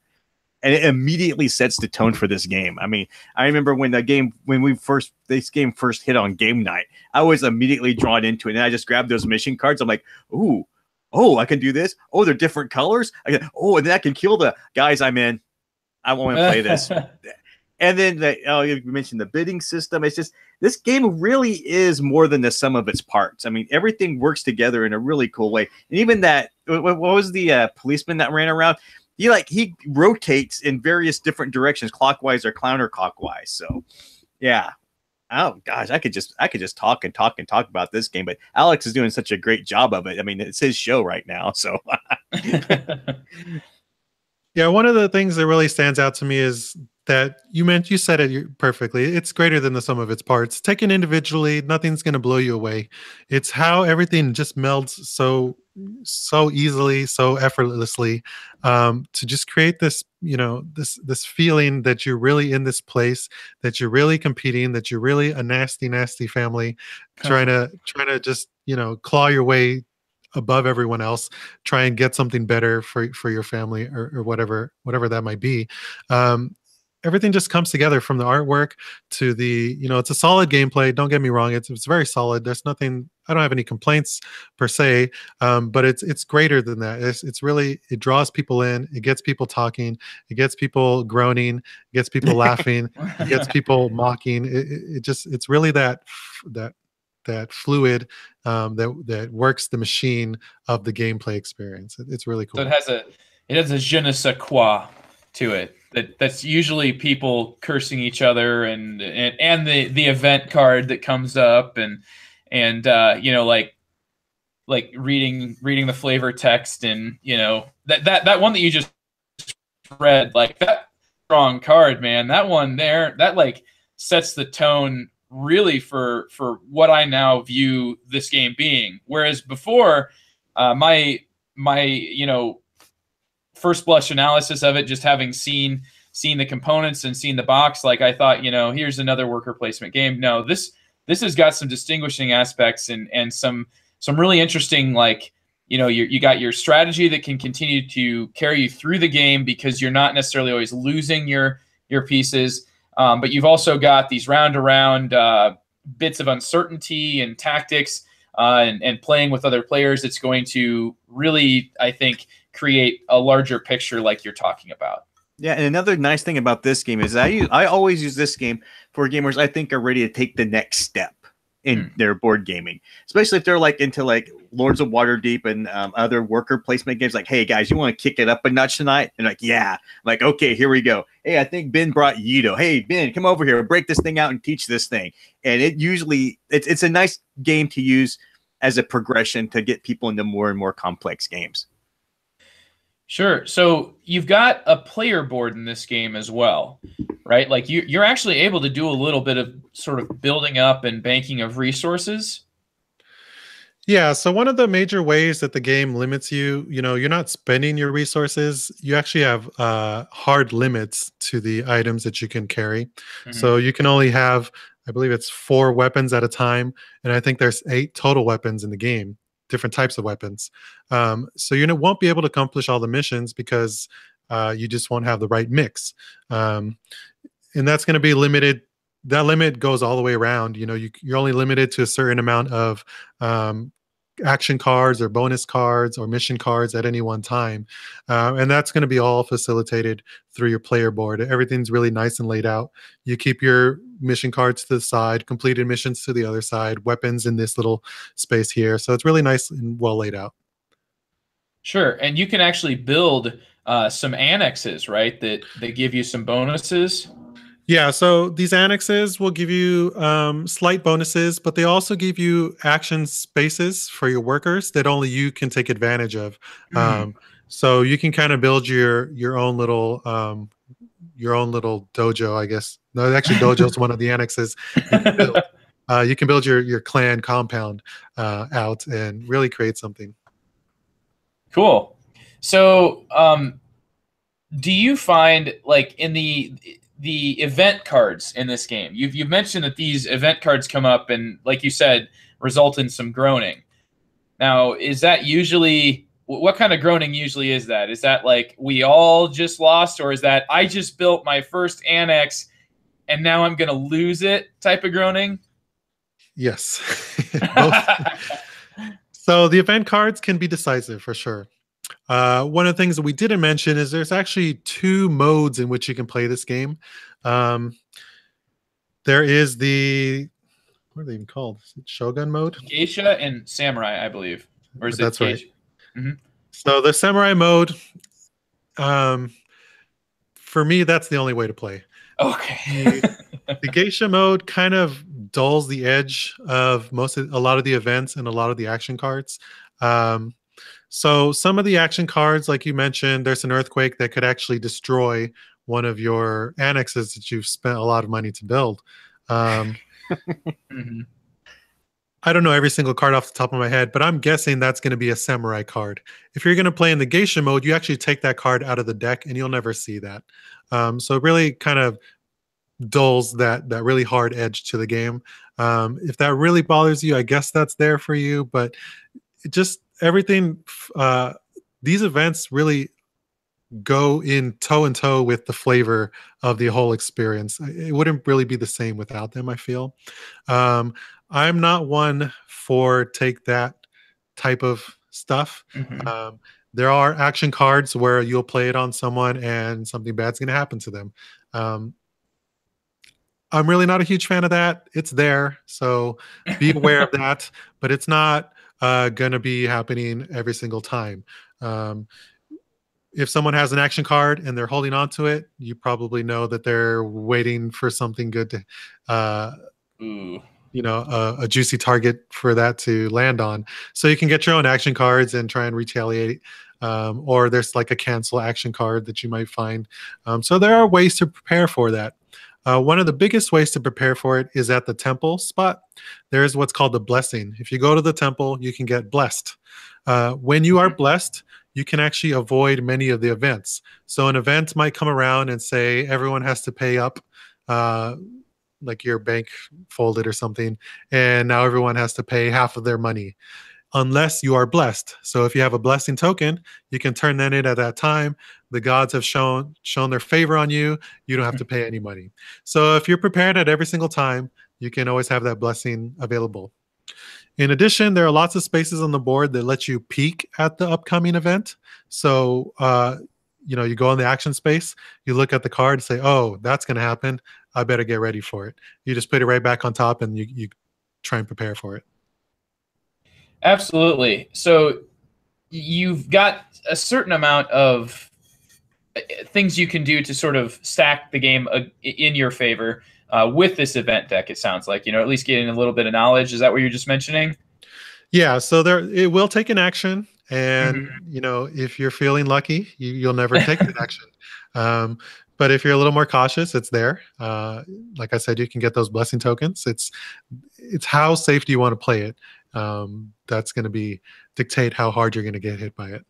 and it immediately sets the tone for this game. I mean, I remember when this game first hit on game night, I was immediately drawn into it, and I just grabbed those mission cards. I'm like, ooh, oh, I can do this. Oh, they're different colors. And then I can kill the guys. I'm in. I want to play this. And then you mentioned the bidding system. It's just, this game really is more than the sum of its parts. I mean, everything works together in a really cool way. And even that, what was the policeman that ran around? He rotates in various different directions, clockwise or counterclockwise. So, yeah. Oh gosh, I could just talk and talk and talk about this game, but Alex is doing such a great job of it. I mean, it's his show right now, so. Yeah, one of the things that really stands out to me is that you said it perfectly. It's greater than the sum of its parts. Taken individually, nothing's going to blow you away. It's how everything just melds so easily, so effortlessly, to just create this, this feeling that you're really in this place, that you're really competing, that you're really a nasty, nasty family, trying to just claw your way above everyone else, try and get something better for your family or whatever that might be. Everything just comes together, from the artwork to the, it's a solid gameplay. Don't get me wrong. It's very solid. There's nothing, I don't have any complaints per se, but it's greater than that. It's really, it draws people in, it gets people talking, it gets people groaning, it gets people laughing, it gets people mocking. It's really that fluid that works the machine of the gameplay experience. It's really cool. So it has a je ne sais quoi to it. That's usually people cursing each other and the event card that comes up and like like reading the flavor text, and that one that you just read, like that strong card, man. That one there, that like sets the tone really for what I now view this game being. Whereas before, my first blush analysis of it, just having seen the components and seen the box, like I thought, here's another worker placement game. No, this has got some distinguishing aspects and some really interesting, like, you got your strategy that can continue to carry you through the game because you're not necessarily always losing your pieces. But you've also got these round-around bits of uncertainty and tactics and playing with other players. It's going to really, I think, create a larger picture like you're talking about. Yeah, and another nice thing about this game is I always use this game for gamers I think are ready to take the next step in their board gaming, especially if they're like into like Lords of Waterdeep and other worker placement games. Like, hey guys, you want to kick it up a notch tonight? And like, yeah, I'm like, okay, here we go. Hey, I think Ben brought Yedo. Hey Ben, come over here, break this thing out and teach this thing. And it's a nice game to use as a progression to get people into more and more complex games. Sure. So you've got a player board in this game as well, right? Like you're actually able to do a little bit of sort of building up and banking of resources. Yeah, so one of the major ways that the game limits you, you're not spending your resources. You actually have hard limits to the items that you can carry. So you can only have, I believe it's 4 weapons at a time, and I think there's 8 total weapons in the game, different types of weapons. So you won't be able to accomplish all the missions because you just won't have the right mix. And that's going to be limited. That limit goes all the way around. You're only limited to a certain amount of action cards or bonus cards or mission cards at any one time. And that's going to be all facilitated through your player board. Everything's really nice and laid out. You keep your mission cards to the side, completed missions to the other side, weapons in this little space here. So it's really nice and well laid out. Sure. And you can actually build some annexes, right? That give you some bonuses. Yeah, so these annexes will give you slight bonuses, but they also give you action spaces for your workers that only you can take advantage of. So you can kind of build your own little dojo, I guess. No, actually, dojo is one of the annexes. You can build your clan compound out and really create something. Cool. So, do you find, like, in the event cards in this game, you've mentioned that these event cards come up and, like you said, result in some groaning. Now, is that usually, what kind of groaning usually is that? Is that like, we all just lost, or is that I just built my first annex and now I'm going to lose it type of groaning? Yes. So the event cards can be decisive for sure. One of the things that we didn't mention is there's actually 2 modes in which you can play this game. There is what are they even called? Is it Shogun mode? Geisha and Samurai, I believe. Or is That's it Geisha? Right. So the Samurai mode, for me, that's the only way to play. Okay. The Geisha mode kind of dulls the edge of a lot of the events and a lot of the action cards. So some of the action cards, like you mentioned, there's an earthquake that could actually destroy one of your annexes that you've spent a lot of money to build. I don't know every single card off the top of my head, but I'm guessing that's going to be a samurai card. If you're going to play in the Geisha mode, you actually take that card out of the deck and you'll never see that. So it really kind of dulls that really hard edge to the game. If that really bothers you, I guess that's there for you, but it just everything, these events really go in toe and toe with the flavor of the whole experience. It wouldn't really be the same without them, I feel. I'm not one for take that type of stuff. There are action cards where you'll play it on someone and something bad's going to happen to them. I'm really not a huge fan of that. It's there, so be aware of that, but it's not going to be happening every single time. If someone has an action card and they're holding on to it, you probably know that they're waiting for something good to a juicy target for that to land on. So you can get your own action cards and try and retaliate. Or there's like a cancel action card that you might find. So there are ways to prepare for that. One of the biggest ways to prepare for it is at the temple spot. There is what's called the blessing. If you go to the temple, you can get blessed. When you are blessed, you can actually avoid many of the events. So an event might come around and say everyone has to pay up, like your bank folded or something, and now everyone has to pay half of their money, unless you are blessed. So if you have a blessing token, you can turn that in at that time. The gods have shown their favor on you. You don't have to pay any money. So if you're prepared at every single time, you can always have that blessing available. In addition, there are lots of spaces on the board that let you peek at the upcoming event. So you go in the action space, you look at the card and say, oh, that's going to happen. I better get ready for it. You just put it right back on top and you try and prepare for it. Absolutely. So you've got a certain amount of things you can do to sort of stack the game in your favor with this event deck, it sounds like, at least getting a little bit of knowledge. Is that what you're just mentioning? Yeah, so it will take an action. And, if you're feeling lucky, you'll never take an action. But if you're a little more cautious, it's there. Like I said, you can get those blessing tokens. It's how safe do you want to play it? That's going to dictate how hard you're going to get hit by it.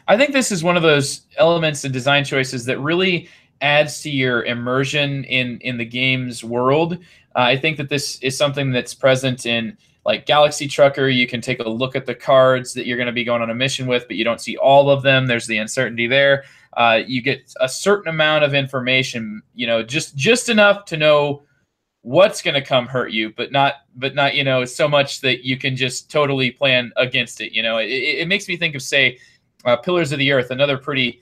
I think this is one of those elements and design choices that really adds to your immersion in the game's world. I think that this is something that's present in like Galaxy Trucker. You can take a look at the cards that you're going to be going on a mission with, but you don't see all of them. There's the uncertainty there. You get a certain amount of information, just enough to know what's going to come hurt you, but not so much that you can just totally plan against it. It makes me think of, say, Pillars of the Earth, another pretty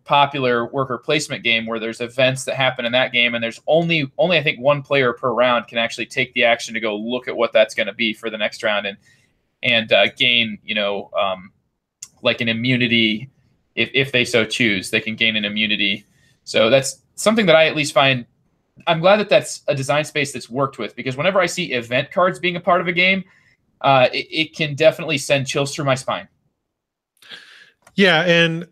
popular worker placement game where there's events that happen in that game, and there's only I think one player per round can actually take the action to go look at what that's going to be for the next round and gain like an immunity if they so choose. They can gain an immunity. So that's something that I at least find. I'm glad that that's a design space that's worked with, because whenever I see event cards being a part of a game, it can definitely send chills through my spine. Yeah, and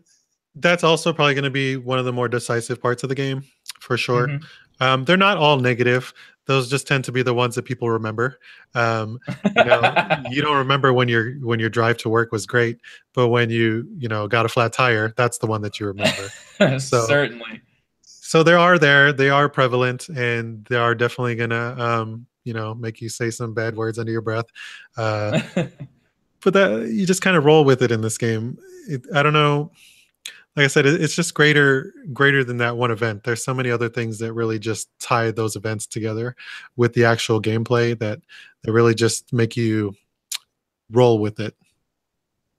that's also probably going to be one of the more decisive parts of the game, for sure. Mm-hmm. They're not all negative. Those just tend to be the ones that people remember. You don't remember when your drive to work was great, but when you got a flat tire, that's the one that you remember. Certainly. So they are prevalent, and they are definitely gonna make you say some bad words under your breath. But that you just kind of roll with it in this game. I don't know. Like I said, it's just greater than that one event. There's so many other things that really just tie those events together with the actual gameplay that really just make you roll with it.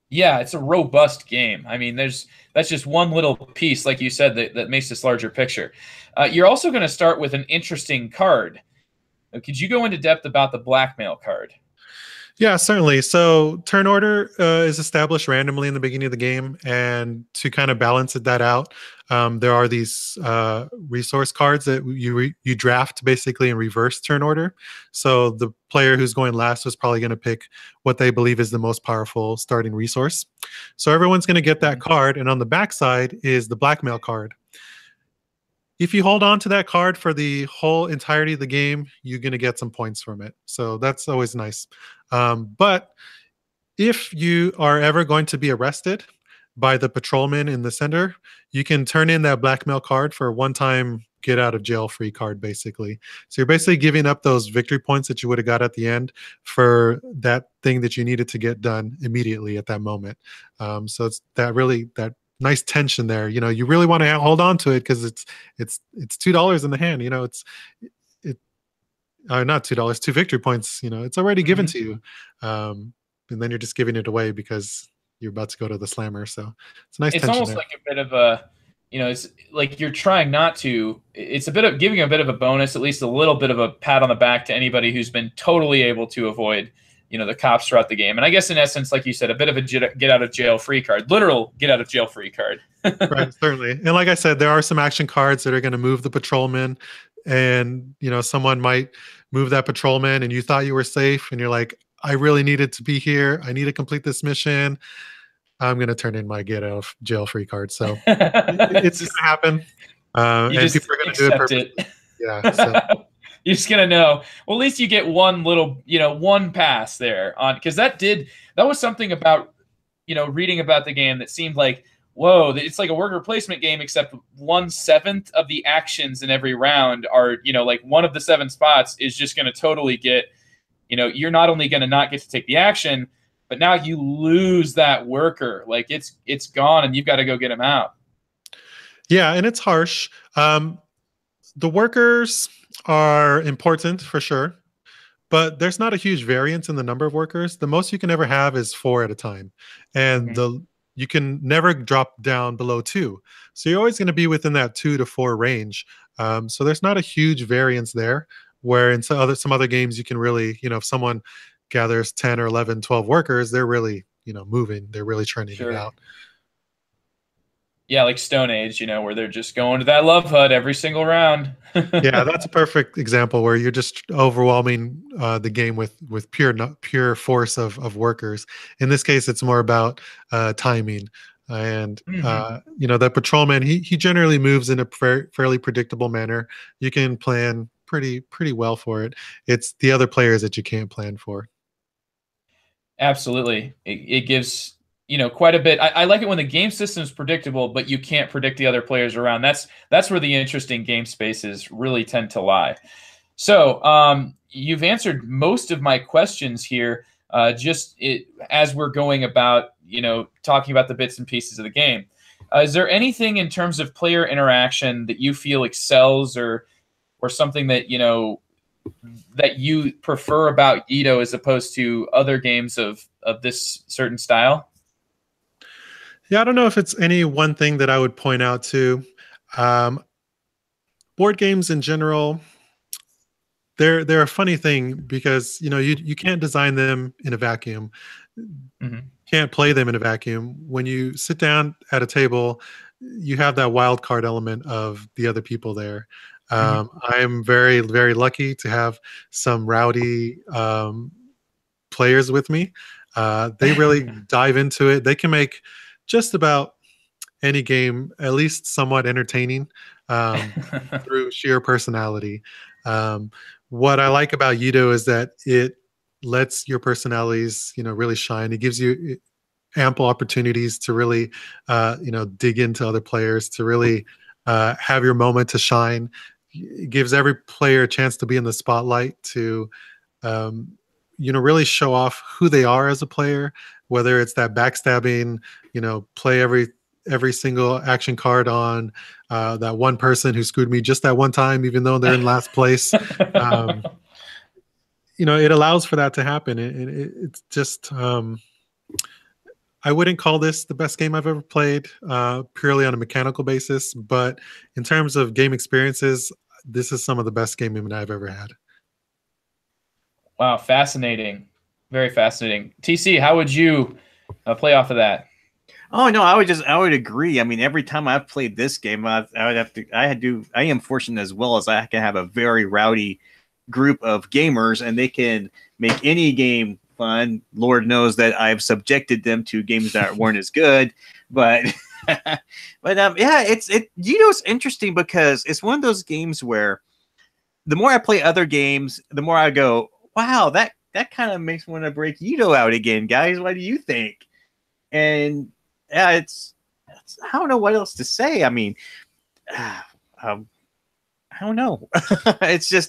Yeah, it's a robust game. I mean, that's just one little piece, like you said, that makes this larger picture. You're also going to start with an interesting card. Could you go into depth about the Blackmail card? Yeah, certainly. So turn order is established randomly in the beginning of the game, and to kind of balance that out, there are these resource cards that you draft basically in reverse turn order. So the player who's going last is probably going to pick what they believe is the most powerful starting resource. So everyone's going to get that card, and on the backside is the Blackmail card. If you hold on to that card for the whole entirety of the game, you're going to get some points from it. So that's always nice. But if you are ever going to be arrested by the patrolman in the center, you can turn in that Blackmail card for a one-time get out of jail free card, basically. So you're basically giving up those victory points that you would have got at the end for that thing that you needed to get done immediately at that moment. So it's that nice tension there. You really want to hold on to it because it's $2 in the hand. Not $2, 2 victory points. It's already given to you, and then you're just giving it away because you're about to go to the slammer. So it's a nice. It's almost there. like a bit of a, it's like you're trying not to. It's a bit of giving a bit of a bonus, at least a little bit of a pat on the back to anybody who's been totally able to avoid the cops throughout the game. And I guess in essence, like you said, a bit of a get out of jail free card, literal get out of jail free card. Right, certainly. And like I said, there are some action cards that are going to move the patrolman, and someone might move that patrolman and you thought you were safe and you're like, I really needed to be here. I need to complete this mission. I'm going to turn in my get out of jail free card. So it's going to happen. And people are going to do it perfectly. Yeah. So. You're just going to know. Well, at least you get one little, one pass there on, because that was something about, reading about the game that seemed like, whoa, it's like a worker placement game, except 1/7 of the actions in every round are, like one of the 7 spots is just going to totally get, you're not only going to not get to take the action, but now you lose that worker. Like it's gone and you've got to go get him out. Yeah, and it's harsh. The workers are important for sure, but there's not a huge variance in the number of workers. The most you can ever have is 4 at a time. And you can never drop down below 2. So you're always going to be within that 2 to 4 range. So there's not a huge variance there, where in some other games you can really, if someone gathers 10 or 11, 12 workers, they're really, moving. They're really churning it out. Yeah, like Stone Age, where they're just going to that love hut every single round. Yeah, that's a perfect example where you're just overwhelming the game with pure force of workers. In this case, it's more about timing. And the patrolman, he generally moves in a fairly predictable manner. You can plan pretty well for it. It's the other players that you can't plan for. Absolutely, it gives quite a bit. I like it when the game system is predictable, but you can't predict the other players around. That's where the interesting game spaces really tend to lie. So you've answered most of my questions here. As we're going about, talking about the bits and pieces of the game. Is there anything in terms of player interaction that you feel excels, or something that that you prefer about Yedo as opposed to other games of this certain style? Yeah, I don't know if it's any one thing that I would point out to. Board games in general, they're a funny thing because you can't design them in a vacuum. Can't play them in a vacuum. When you sit down at a table, you have that wild card element of the other people there. I'm very, very lucky to have some rowdy players with me. They really dive into it. They can make just about any game at least somewhat entertaining through sheer personality. What I like about Yedo is that it lets your personalities, really shine. It gives you ample opportunities to really, dig into other players, to really have your moment to shine. It gives every player a chance to be in the spotlight, to really show off who they are as a player, whether it's that backstabbing, play every single action card on that one person who screwed me just that one time, even though they're in last place. It allows for that to happen. It's just, I wouldn't call this the best game I've ever played purely on a mechanical basis, but in terms of game experiences, this is some of the best gaming I've ever had. Wow, fascinating. Very fascinating. TC, how would you play off of that? Oh no, I would agree. I mean, every time I've played this game, I am fortunate as well as I can have a very rowdy group of gamers, and they can make any game fun. Lord knows that I've subjected them to games that weren't as good, but yeah, Yedo's interesting because it's one of those games where the more I play other games, the more I go, wow, that kind of makes me want to break Yedo out again, guys. What do you think? And yeah, it's I don't know what else to say. I mean, I don't know. Actually,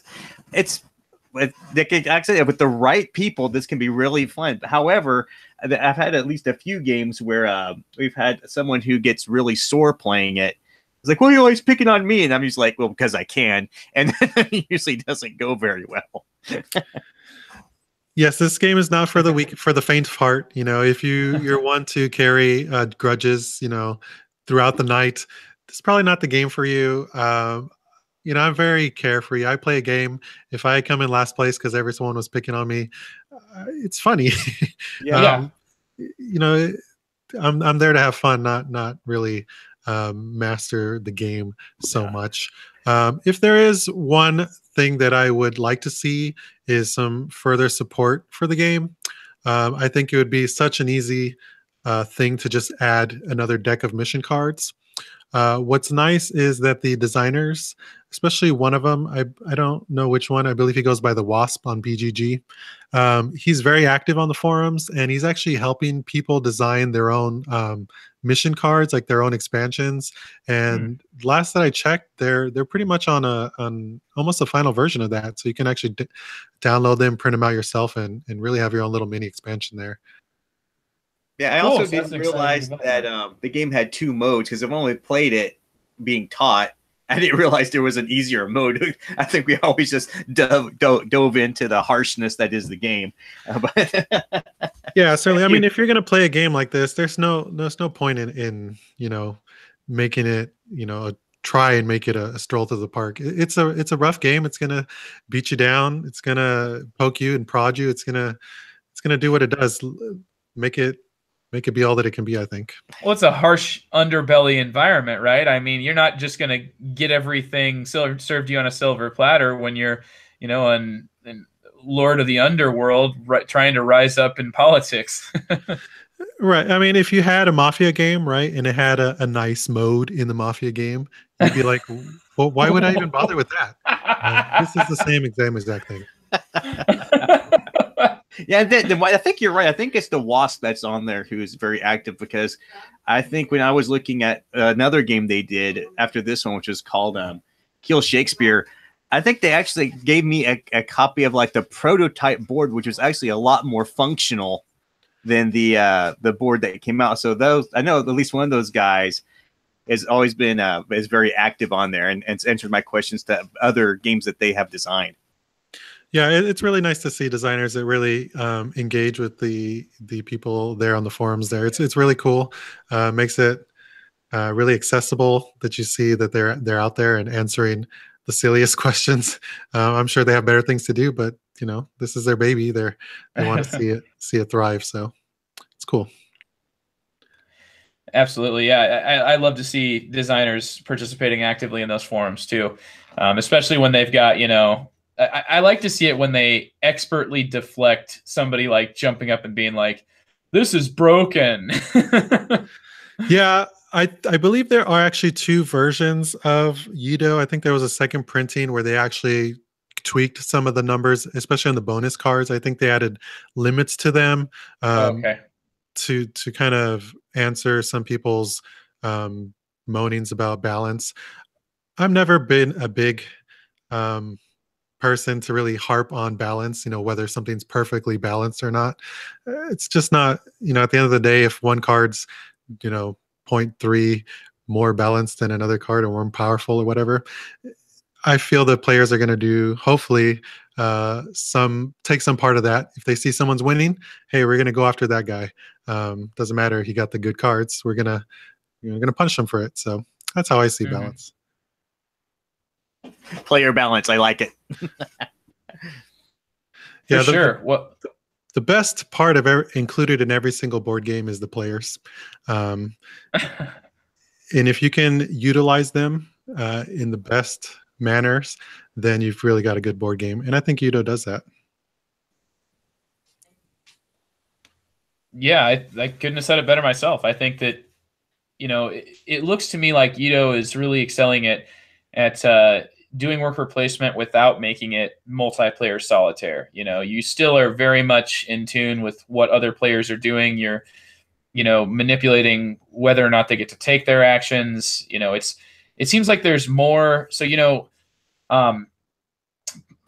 with the right people, this can be really fun. However, I've had at least a few games where we've had someone who gets really sore playing it. It's like, well, you're always picking on me. And I'm just like, well, because I can. And it usually doesn't go very well. Yes, this game is not for the weak, for the faint of heart. If you're one to carry grudges, throughout the night, this is probably not the game for you. I'm very carefree. I play a game. If I come in last place because everyone was picking on me, it's funny. Yeah. I'm there to have fun, not really master the game so much. If there is one thing that I would like to see is some further support for the game. I think it would be such an easy thing to just add another deck of mission cards. What's nice is that the designers, especially one of them, I don't know which one, I believe he goes by the Wasp on BGG. He's very active on the forums, and he's actually helping people design their own mission cards, like their own expansions. And last that I checked, they're pretty much on almost a final version of that. So you can actually download them, print them out yourself, and really have your own little mini expansion there. Yeah, I also didn't realize that the game had 2 modes, because I've only played it being taught. I didn't realize there was an easier mode. I think we always just dove into the harshness that is the game. Yeah, certainly. I mean, if you're going to play a game like this, there's no point in making it, try and make it a stroll through the park. It's a rough game. It's going to beat you down. It's going to poke you and prod you. It's going to do what it does. Make it be all that it can be, I think. Well, it's a harsh underbelly environment, right? I mean, you're not just going to get everything served you on a silver platter when you're, an Lord of the Underworld trying to rise up in politics. Right. I mean, if you had a Mafia game, right, and it had a nice mode in the Mafia game, you'd be like, well, why would I even bother with that? This is the same exact thing. Yeah, I think you're right. I think it's the Wasp that's on there who is very active, because I think when I was looking at another game they did after this one, which was called Kill Shakespeare, I think they actually gave me a copy of like the prototype board, which was actually a lot more functional than the board that came out. So I know at least one of those guys has always been is very active on there and answered my questions to other games that they have designed. Yeah, it's really nice to see designers that really engage with the people there on the forums there. It's really cool. Makes it really accessible that you see that they're out there and answering the silliest questions. I'm sure they have better things to do, but this is their baby. They want to see it thrive. So it's cool. Absolutely, yeah. I love to see designers participating actively in those forums too, especially when they've got I like to see it when they expertly deflect somebody like jumping up and being like, "This is broken." Yeah, I believe there are actually 2 versions of Yedo. I think there was a second printing where they actually tweaked some of the numbers, especially on the bonus cards. I think they added limits to them to kind of answer some people's moanings about balance. I've never been a big person to really harp on balance, whether something's perfectly balanced or not. It's just not, at the end of the day, if one card's, 0.3 more balanced than another card or more powerful or whatever, I feel that players are going to do, hopefully, take some part of that. If they see someone's winning, hey, we're going to go after that guy. Doesn't matter, he got the good cards. We're going to punish him for it. So that's how I see balance. Player balance, I like it. Yeah, sure. The best part of included in every single board game is the players, and if you can utilize them in the best manners, then you've really got a good board game. And I think Yedo does that. Yeah, I couldn't have said it better myself. I think that it looks to me like Yedo is really excelling at doing worker placement without making it multiplayer solitaire. You still are very much in tune with what other players are doing. You're, manipulating whether or not they get to take their actions. It seems like there's more. So,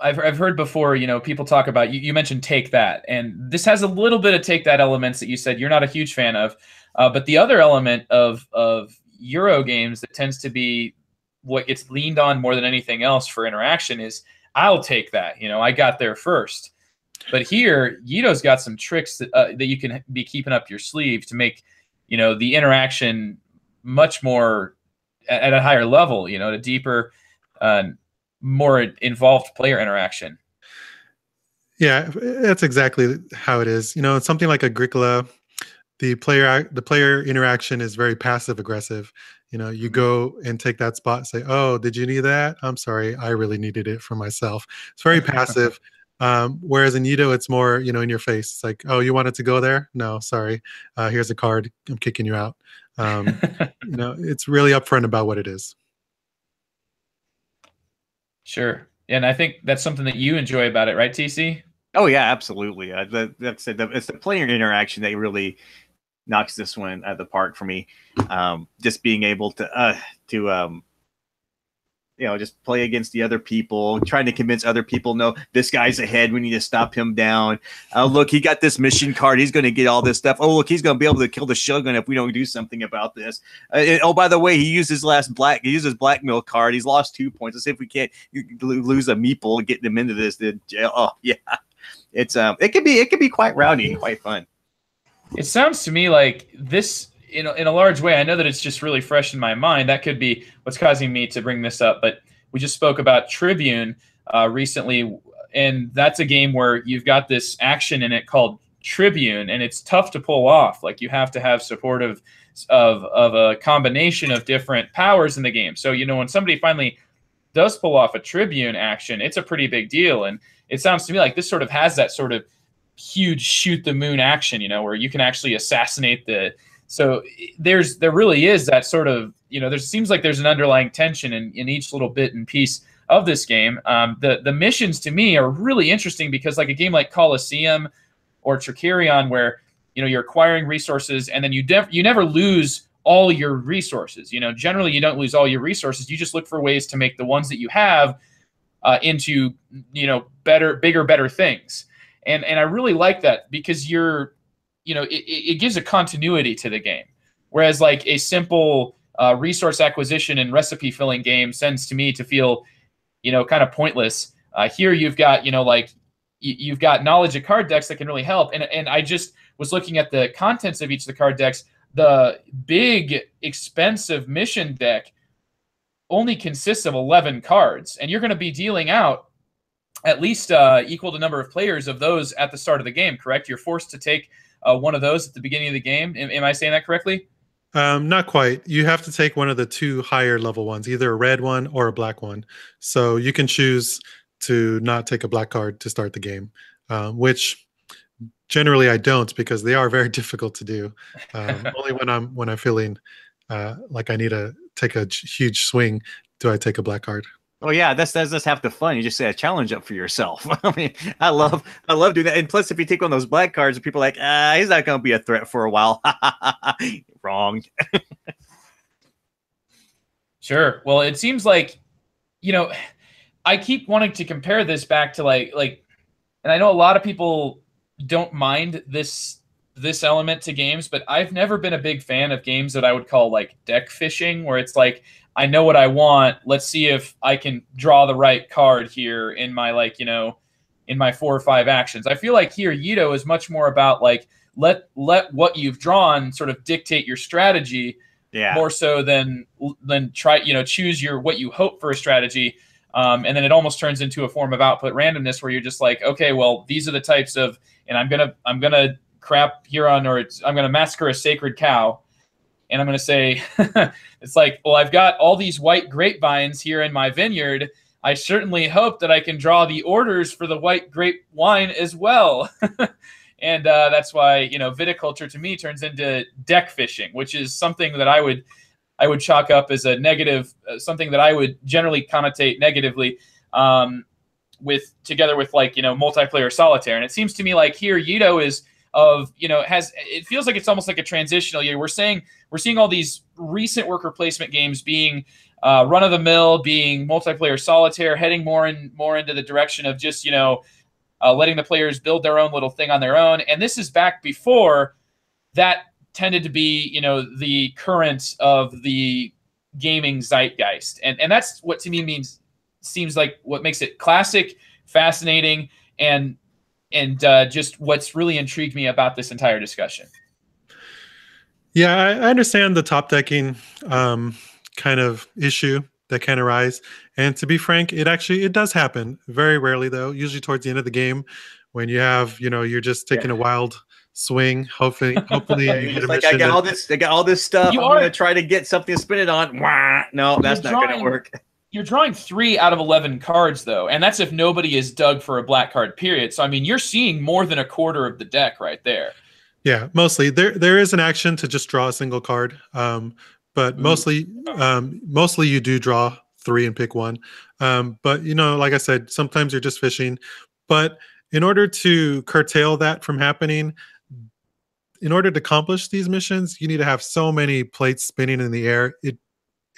I've heard before, people talk about, you mentioned Take That, and this has a little bit of Take That elements that you said you're not a huge fan of. But the other element of Euro games that tends to be what gets leaned on more than anything else for interaction is, I'll take that. I got there first. But here, Yedo's got some tricks that you can be keeping up your sleeve to make, the interaction much more at a higher level, a deeper, more involved player interaction. Yeah, that's exactly how it is. Something like Agricola, the player interaction is very passive aggressive. You know, you go and take that spot, say, "Oh, did you need that? I'm sorry, I really needed it for myself." It's very passive. Whereas in Yedo, it's more, you know, in your face. It's like, "Oh, you wanted to go there? No, sorry. Here's a card. I'm kicking you out." You know, it's really upfront about what it is. Sure. And I think that's something that you enjoy about it, right, TC? Oh yeah, absolutely. It's the player interaction that really knocks this one out of the park for me. Just being able to you know, just play against the other people, trying to convince other people, no, this guy's ahead. We need to stop him down. Look, he got this mission card. He's going to get all this stuff. Oh, look, he's going to be able to kill the Shogun if we don't do something about this. Oh, by the way, he used his blackmail card. He's lost 2 points. Let's see if we can't lose a meeple and get them into this jail. Oh, yeah. It's it could be quite rowdy and quite fun. It sounds to me like this, in a large way. I know that it's just really fresh in my mind. That could be what's causing me to bring this up. But we just spoke about Tribune recently, and that's a game where you've got this action in it called Tribune, and it's tough to pull off. Like, you have to have support of a combination of different powers in the game. So, you know, when somebody finally does pull off a Tribune action, it's a pretty big deal. And it sounds to me like this sort of has that sort of huge shoot the moon action, you know, where you can actually assassinate the. So there really is that sort of, you know, there seems like there's an underlying tension in each little bit and piece of this game. The missions to me are really interesting because, like, a game like Colosseum or Tricarion, where, you know, you're acquiring resources and then you never lose all your resources. You know, generally you don't lose all your resources. You just look for ways to make the ones that you have into, you know, bigger, better things. And I really like that because you know, it gives a continuity to the game. Whereas, like, a simple resource acquisition and recipe filling game tends to me to feel, you know, kind of pointless. Here you've got, you know, like, you've got knowledge of card decks that can really help. And I just was looking at the contents of each of the card decks. The big, expensive mission deck only consists of 11 cards. And you're going to be dealing out at least equal to number of players of those at the start of the game, correct? You're forced to take one of those at the beginning of the game. Am I saying that correctly? Not quite. You have to take one of the 2 higher level ones, either a red one or a black one. So you can choose to not take a black card to start the game, which generally I don't, because they are very difficult to do. Only when I'm feeling like I need to take a huge swing do I take a black card. Oh yeah, that's half the fun. You just set a challenge up for yourself. I mean, I love doing that. And plus, if you take one of those black cards, and people are like, he's not going to be a threat for a while. Wrong. Sure. Well, it seems like, you know, I keep wanting to compare this back to like, and I know a lot of people don't mind this element to games, but I've never been a big fan of games that I would call like deck fishing, where it's like, I know what I want. Let's see if I can draw the right card here in my, like, you know, in my 4 or 5 actions. I feel like here Yedo is much more about, like, let what you've drawn sort of dictate your strategy, more so than try, you know, choose what you hope for a strategy. And then it almost turns into a form of output randomness where you're just like, okay, well, these are the types of, and I'm gonna crap Huron, or I'm gonna massacre a sacred cow. And I'm going to say, it's like, well, I've got all these white grapevines here in my vineyard. I certainly hope that I can draw the orders for the white grape wine as well. And that's why, you know, viticulture to me turns into deck fishing, which is something that I would chalk up as a negative, something that I would generally connotate negatively together with, like, you know, multiplayer solitaire. And it seems to me like here Yedo is it feels like it's almost like a transitional year. We're seeing all these recent worker placement games being run of the mill, being multiplayer solitaire, heading more into the direction of just, you know, letting the players build their own little thing on their own. And this is back before that tended to be, you know, the current of the gaming zeitgeist. And that's what to me seems like what makes it classic, fascinating, and just what's really intrigued me about this entire discussion. Yeah, I understand the top decking kind of issue that can arise. And to be frank, it does happen. Very rarely, though, usually towards the end of the game when you have, you know, you're just taking a wild swing. Hopefully you get a like, mission. I got all this stuff. I'm gonna try to get something to spin it on. Wah! No, that's not gonna work. You're drawing 3 out of 11 cards, though, and that's if nobody is dug for a black card, period. So, I mean, you're seeing more than a quarter of the deck right there. Yeah, mostly. There is an action to just draw a single card, but mostly you do draw 3 and pick 1. But, you know, like I said, sometimes you're just fishing. But in order to curtail that from happening, in order to accomplish these missions, you need to have so many plates spinning in the air.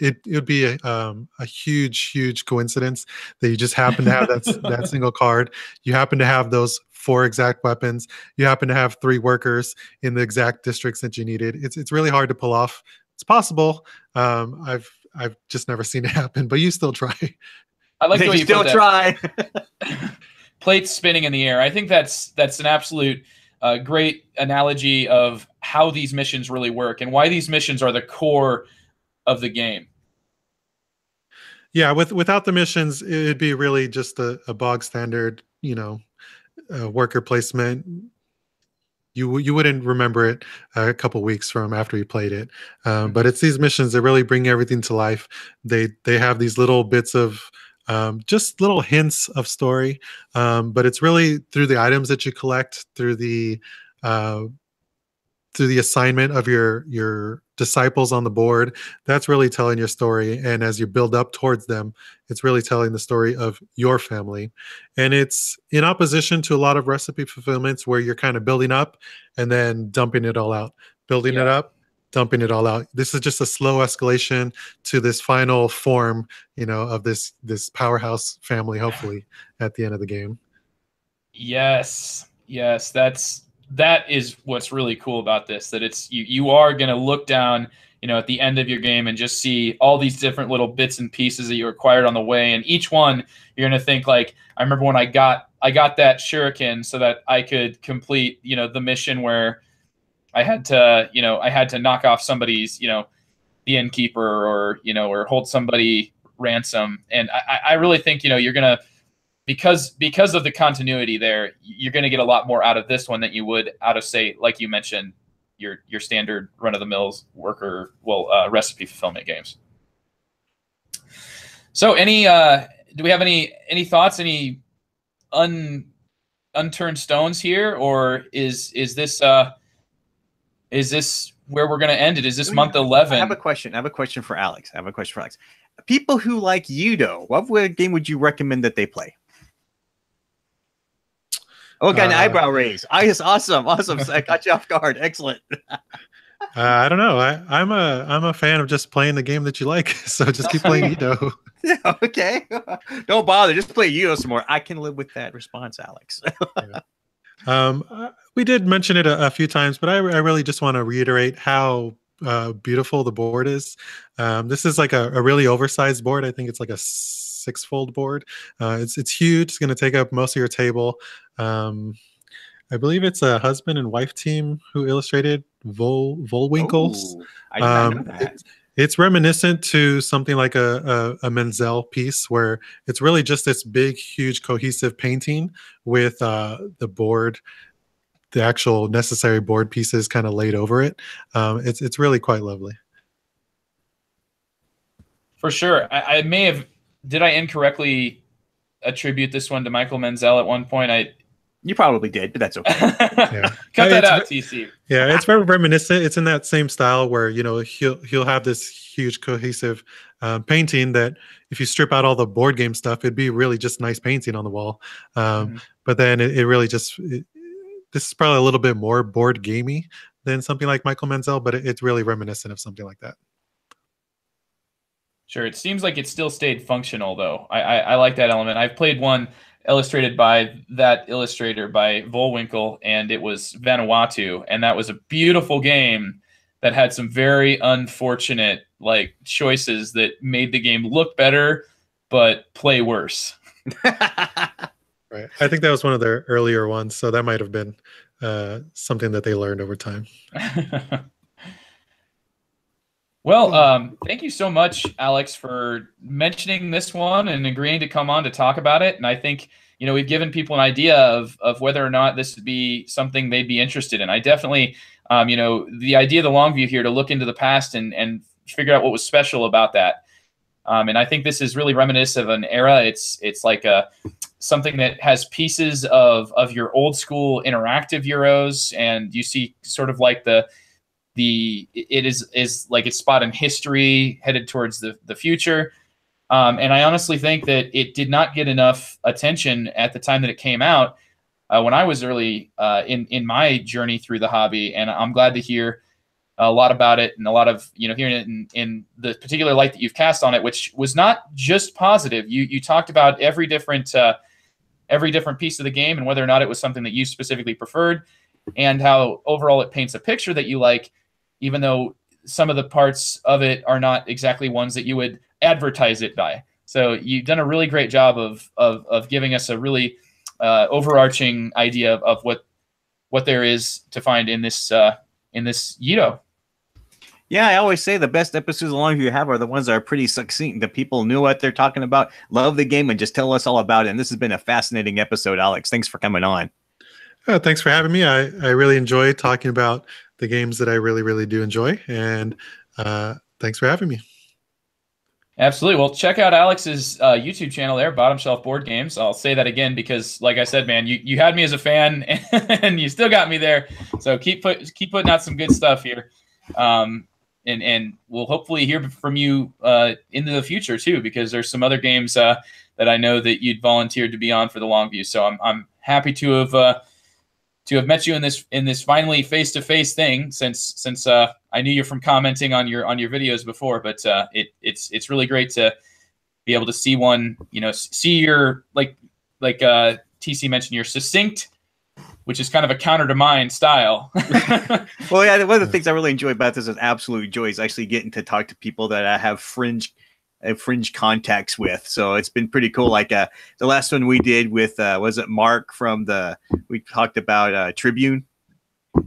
It would be a huge coincidence that you just happen to have that single card. You happen to have those 4 exact weapons. You happen to have 3 workers in the exact districts that you needed. It's really hard to pull off. It's possible. I've just never seen it happen, but you still try. I like the way you still try. Plates spinning in the air. I think that's an absolute great analogy of how these missions really work and why these missions are the core of the game. Yeah, without the missions, it'd be really just a bog standard, you know, worker placement. You wouldn't remember it a couple weeks from after you played it. But it's these missions that really bring everything to life. They have these little bits of just little hints of story, but it's really through the items that you collect, through the assignment of your disciples on the board. That's really telling your story, and as you build up towards them, it's really telling the story of your family. And it's in opposition to a lot of recipe fulfillments where you're kind of building up and then dumping it all out, building it up, dumping it all out. This is just a slow escalation to this final form, you know, of this powerhouse family, hopefully at the end of the game. Yes, that is what's really cool about this, that it's you are going to look down, you know, at the end of your game and just see all these different little bits and pieces that you acquired on the way, and each one you're going to think like, I remember when I got that shuriken so that I could complete, you know, the mission where I had to knock off somebody's, you know, the innkeeper, or, you know, or hold somebody ransom. And I really think, you know, you're going to, because of the continuity there, you're going to get a lot more out of this one than you would out of, say, like you mentioned, your standard run-of-the-mills recipe fulfillment games. So do we have any thoughts, any unturned stones here, or is this where we're going to end it? Is this month 11? I have a question for Alex. People who like Yedo, what game would you recommend that they play? Oh, got an eyebrow raise. Awesome. I got you off guard. Excellent. I don't know. I'm a fan of just playing the game that you like. So just keep playing Yedo. Yeah, okay. Don't bother. Just play Yedo some more. I can live with that response, Alex. We did mention it a few times, but I really just want to reiterate how beautiful the board is. This is like a really oversized board. I think it's like a 6-fold board. It's huge. It's going to take up most of your table. I believe it's a husband and wife team who illustrated Volwinkles. I did not know that. It's reminiscent to something like a Menzel piece, where it's really just this big, huge, cohesive painting with the board, the actual necessary board pieces kind of laid over it. It's really quite lovely. For sure. I may have, did I incorrectly attribute this one to Michael Menzel at one point? You probably did, but that's okay. Yeah. Cut that out, TC. Yeah, it's very reminiscent. It's in that same style where, you know, he'll have this huge cohesive painting that if you strip out all the board game stuff, it'd be really just nice painting on the wall. But then it really just, this is probably a little bit more board gamey than something like Michael Menzel, but it's really reminiscent of something like that. Sure. It seems like it still stayed functional, though. I like that element. I've played one illustrated by that illustrator, by Volwinkle, and it was Vanuatu, and that was a beautiful game that had some very unfortunate choices that made the game look better but play worse. Right. I think that was one of their earlier ones, so that might have been something that they learned over time. Well, thank you so much, Alex, for mentioning this one and agreeing to come on to talk about it. And I think we've given people an idea of whether or not this would be something they'd be interested in. I definitely, the idea of the long view here to look into the past and figure out what was special about that. And I think this is really reminiscent of an era. It's like something that has pieces of your old school interactive Euros, and you see sort of like it is like its spot in history headed towards the future. And I honestly think that it did not get enough attention at the time that it came out when I was early in my journey through the hobby. And I'm glad to hear a lot about it, and a lot of, hearing it in the particular light that you've cast on it, which was not just positive. You talked about every different piece of the game and whether or not it was something that you specifically preferred, and how overall it paints a picture that you like, even though some of the parts of it are not exactly ones that you would advertise it by. So you've done a really great job of giving us a really overarching idea of what there is to find in this Yedo. Yeah, I always say the best episodes along you have are the ones that are pretty succinct. The people knew what they're talking about, love the game, and just tell us all about it. And this has been a fascinating episode, Alex. Thanks for coming on. Thanks for having me. I really enjoy talking about the games that I really, really do enjoy. And thanks for having me. Absolutely. Well, check out Alex's YouTube channel there, Bottom Shelf Board Games. I'll say that again because, like I said, man, you had me as a fan, and you still got me there. So keep putting out some good stuff here. And we'll hopefully hear from you into the future too, because there's some other games that I know that you'd volunteered to be on for the long view. So I'm happy to have met you in this finally face-to-face thing, since I knew you from commenting on your videos before, but it's really great to be able to see one, see your like TC mentioned, your succinct, which is kind of a counter to mine style. Well, yeah, one of the things I really enjoy about this is absolute joy is actually getting to talk to people that I have fringe contacts with. So it's been pretty cool. Like the last one we did with was it Mark from we talked about Tribune.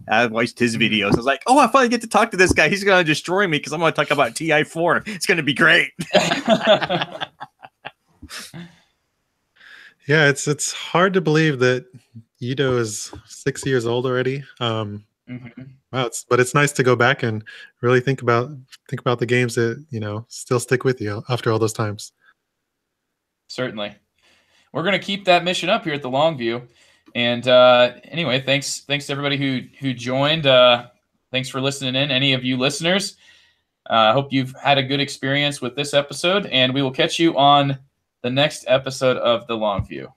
I watched his videos. I was like, oh, I finally get to talk to this guy. He's gonna destroy me because I'm gonna talk about TI4. It's gonna be great. Yeah, it's hard to believe that Yedo is 6 years old already. Wow, but it's nice to go back and really think about the games that still stick with you after all those times. Certainly, we're gonna keep that mission up here at the Longview. And anyway, thanks to everybody who joined. Thanks for listening in, any of you listeners. I hope you've had a good experience with this episode, and we will catch you on the next episode of the Longview.